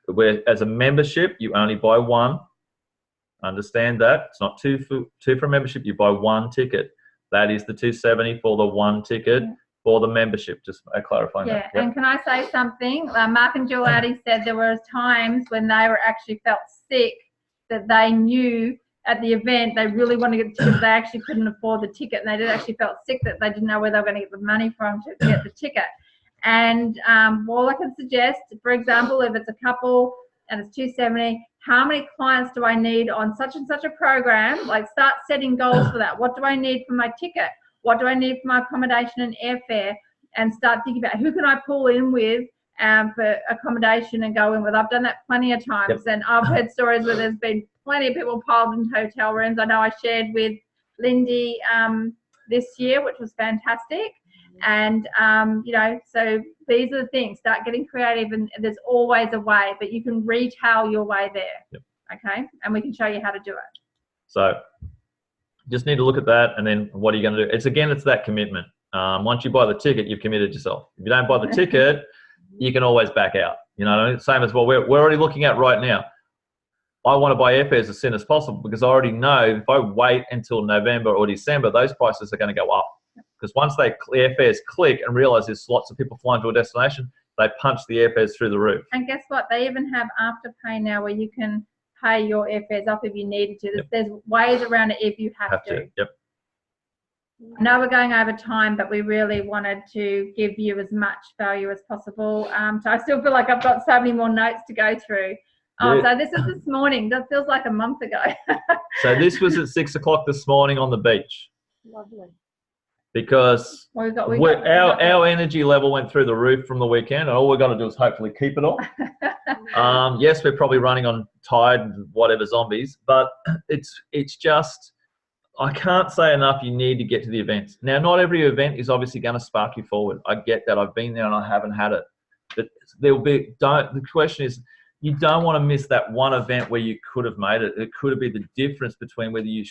Where as a membership, you only buy one. Understand that. It's not two for membership, you buy one ticket. That is the $270 for the one ticket for the membership. Just clarifying that. Yeah, and can I say something? Mark and Jill Addy said there were times when they were actually felt sick that they knew at the event they really wanted to get the ticket, they actually couldn't afford the ticket, and they actually felt sick that they didn't know where they were going to get the money from to get the ticket. And all I can suggest, for example, if it's a couple and it's $270, how many clients do I need on such and such a program? Like, start setting goals for that. What do I need for my ticket? What do I need for my accommodation and airfare? And start thinking about who can I pull in with for accommodation and go in with. I've done that plenty of times. And I've heard stories where there's been plenty of people piled in hotel rooms. I know I shared with Lindy this year, which was fantastic. And, so these are the things. Start getting creative, and there's always a way, but you can retail your way there. Yep. Okay? And we can show you how to do it. So just need to look at that, and then what are you going to do? It's that commitment. Once you buy the ticket, you've committed yourself. If you don't buy the ticket, you can always back out. You know, same as what we're already looking at right now. I want to buy airfares as soon as possible because I already know if I wait until November or December, those prices are going to go up. Because once airfares click and realize there's lots of people flying to a destination, they punch the airfares through the roof. And guess what? They even have Afterpay now where you can pay your airfares up if you needed to. Yep. There's ways around it if you have to. Yep. I know we're going over time, but we really wanted to give you as much value as possible. So I still feel like I've got so many more notes to go through. So this is this morning. That feels like a month ago. So this was at 6 o'clock this morning on the beach. Lovely. Because our energy level went through the roof from the weekend, and all we're going to do is hopefully keep it all. Yes, we're probably running on tired, whatever zombies, but it's just, I can't say enough, you need to get to the events. Now, not every event is obviously going to spark you forward. I get that. I've been there and I haven't had it. But the question is, you don't want to miss that one event where you could have made it. It could have been the difference between whether you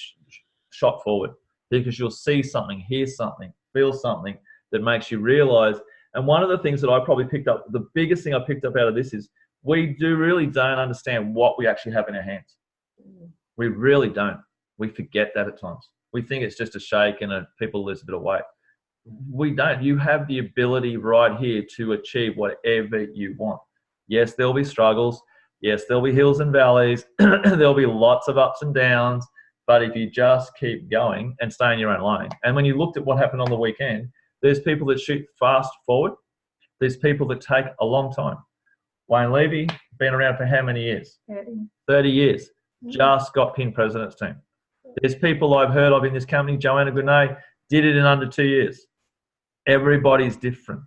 shot forward. Because you'll see something, hear something, feel something that makes you realize. And one of the things that I probably picked up, the biggest thing I picked up out of this is we really don't understand what we actually have in our hands. We really don't. We forget that at times. We think it's just a shake and people lose a bit of weight. We don't. You have the ability right here to achieve whatever you want. Yes, there'll be struggles. Yes, there'll be hills and valleys. There'll be lots of ups and downs. But if you just keep going and stay in your own lane. And when you looked at what happened on the weekend, there's people that shoot fast forward. There's people that take a long time. Wayne Levy, been around for how many years? 30 years. Just got pinned president's team. There's people I've heard of in this company, Joanna Grenay, did it in under 2 years. Everybody's different.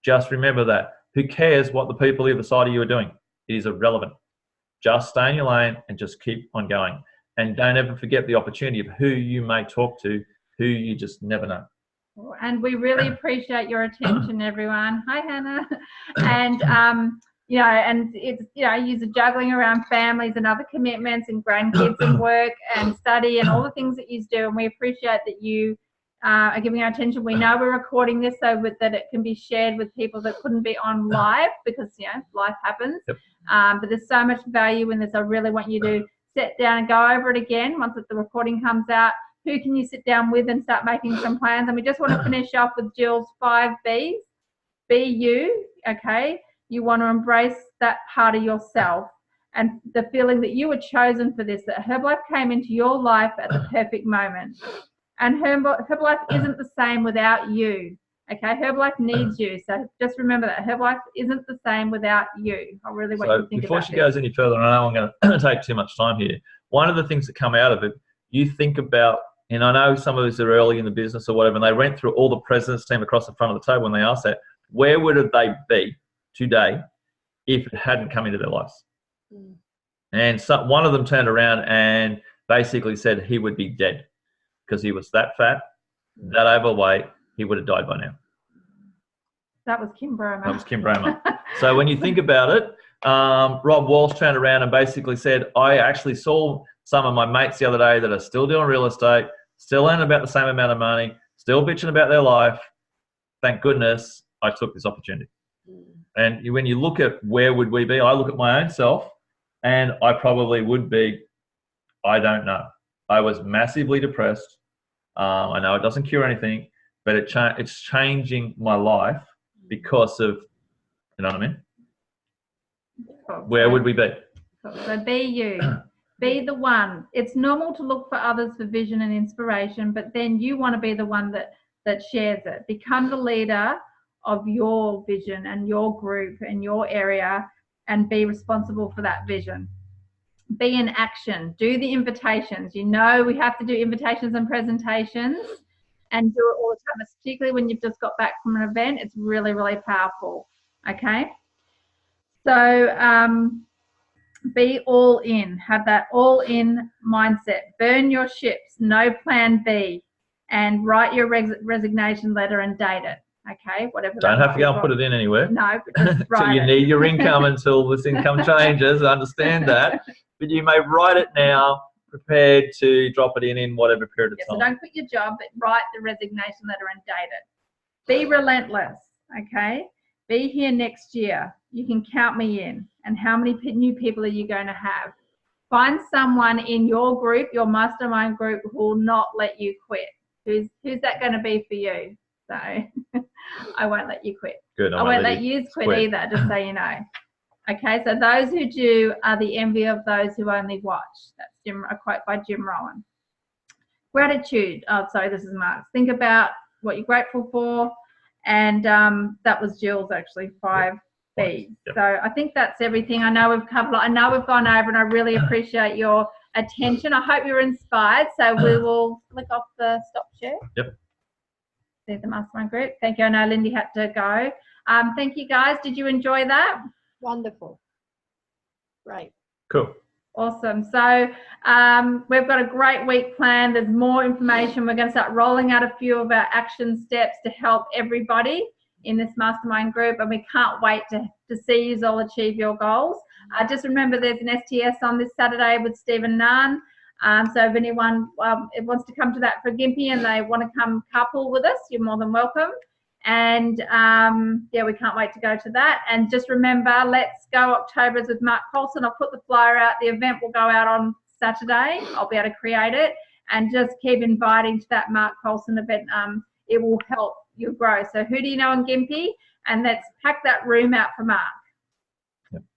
Just remember that. Who cares what the people either side of you are doing? It is irrelevant. Just stay in your lane and just keep on going. And don't ever forget the opportunity of who you may talk to, who you just never know. And we really appreciate your attention, everyone. Hi, Hannah. And, you know, and it's, you know, you're juggling around families and other commitments and grandkids and work and study and all the things that you do. And we appreciate that you are giving our attention. We know we're recording this so that it can be shared with people that couldn't be on live because, you know, life happens. Yep. But there's so much value in this. I really want you to sit down and go over it again once the recording comes out. Who can you sit down with and start making some plans? And we just want to finish off with Jill's 5 Bs. Be you, okay? You want to embrace that part of yourself and the feeling that you were chosen for this, that Herbalife came into your life at the perfect moment. And Herbalife isn't the same without you, okay? Herbalife needs you. So just remember that Herbalife isn't the same without you. I really want you to think before about she this. goes any further, and I know I'm going to take too much time here, one of the things that come out of it, you think about, and I know some of us are early in the business or whatever, and they went through all the president's team across the front of the table when they asked that, where would they be today if it hadn't come into their lives? And so one of them turned around and basically said he would be dead because he was that fat, that overweight, he would have died by now. That was Kim Bromer. That was Kim Bromer. So when you think about it, Rob Walsh turned around and basically said, I actually saw some of my mates the other day that are still doing real estate, still earning about the same amount of money, still bitching about their life. Thank goodness I took this opportunity. And when you look at where would we be, I look at my own self and I probably would be, I don't know. I was massively depressed. I know it doesn't cure anything, but it's changing my life because of, you know what I mean? Where would we be? So be you. Be the one. It's normal to look for others for vision and inspiration, but then you want to be the one that shares it. Become the leader of your vision and your group and your area and be responsible for that vision. Be in action. Do the invitations. You know we have to do invitations and presentations and do it all the time, particularly when you've just got back from an event. It's really, really powerful. Okay? So be all in. Have that all in mindset. Burn your ships. No plan B. And write your resignation letter and date it. Okay? Whatever. Don't have to go and put it in anywhere. No, but just write So you need your income until this income changes. I understand that. But you may write it now, prepared to drop it in whatever period of time. So don't quit your job, but write the resignation letter and date it. Be relentless. Okay? Be here next year. You can count me in. And how many new people are you going to have? Find someone in your group, your mastermind group, who will not let you quit. Who's that going to be for you? So I won't let you quit. Good. I won't let you quit either, just so you know. Okay, so those who do are the envy of those who only watch. That's a quote by Jim Rohn. Gratitude. Oh, sorry, this is Mark's. Think about what you're grateful for. And that was Jill's actually, 5 B's. Yep. So I think that's everything. I know we've covered. I know we've gone over, and I really appreciate your attention. I hope you're inspired. So we will flick off the stop share. Yep. See the mastermind group. Thank you. I know Lindy had to go. Thank you, guys. Did you enjoy that? Wonderful. Great. Cool. Awesome. So we've got a great week planned. There's more information. We're going to start rolling out a few of our action steps to help everybody in this mastermind group, and we can't wait to see you all achieve your goals. Just remember there's an STS on this Saturday with Stephen Nunn. So if anyone wants to come to that for Gympie and they want to come couple with us, you're more than welcome. And yeah, we can't wait to go to that. And just remember, Let's Go October's with Mark Colson. I'll put the flyer out. The event will go out on Saturday. I'll be able to create it, and just keep inviting to that Mark Colson event. It will help you grow. So who do you know in Gympie? And let's pack that room out for Mark.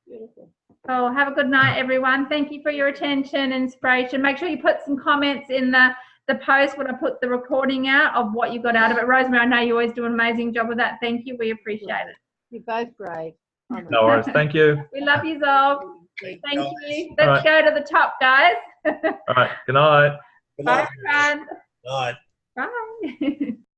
Beautiful. So have a good night, everyone. Thank you for your attention and inspiration. Make sure you put some comments in the post when I put the recording out of what you got out of it. Rosemary, I know you always do an amazing job with that. Thank you. We appreciate it. You're both great. No worries. Thank you. We love you, Zol. Thank Thank you. All Let's go to the top, guys. All right. Good night. Good Bye, night. everyone. Night. Bye.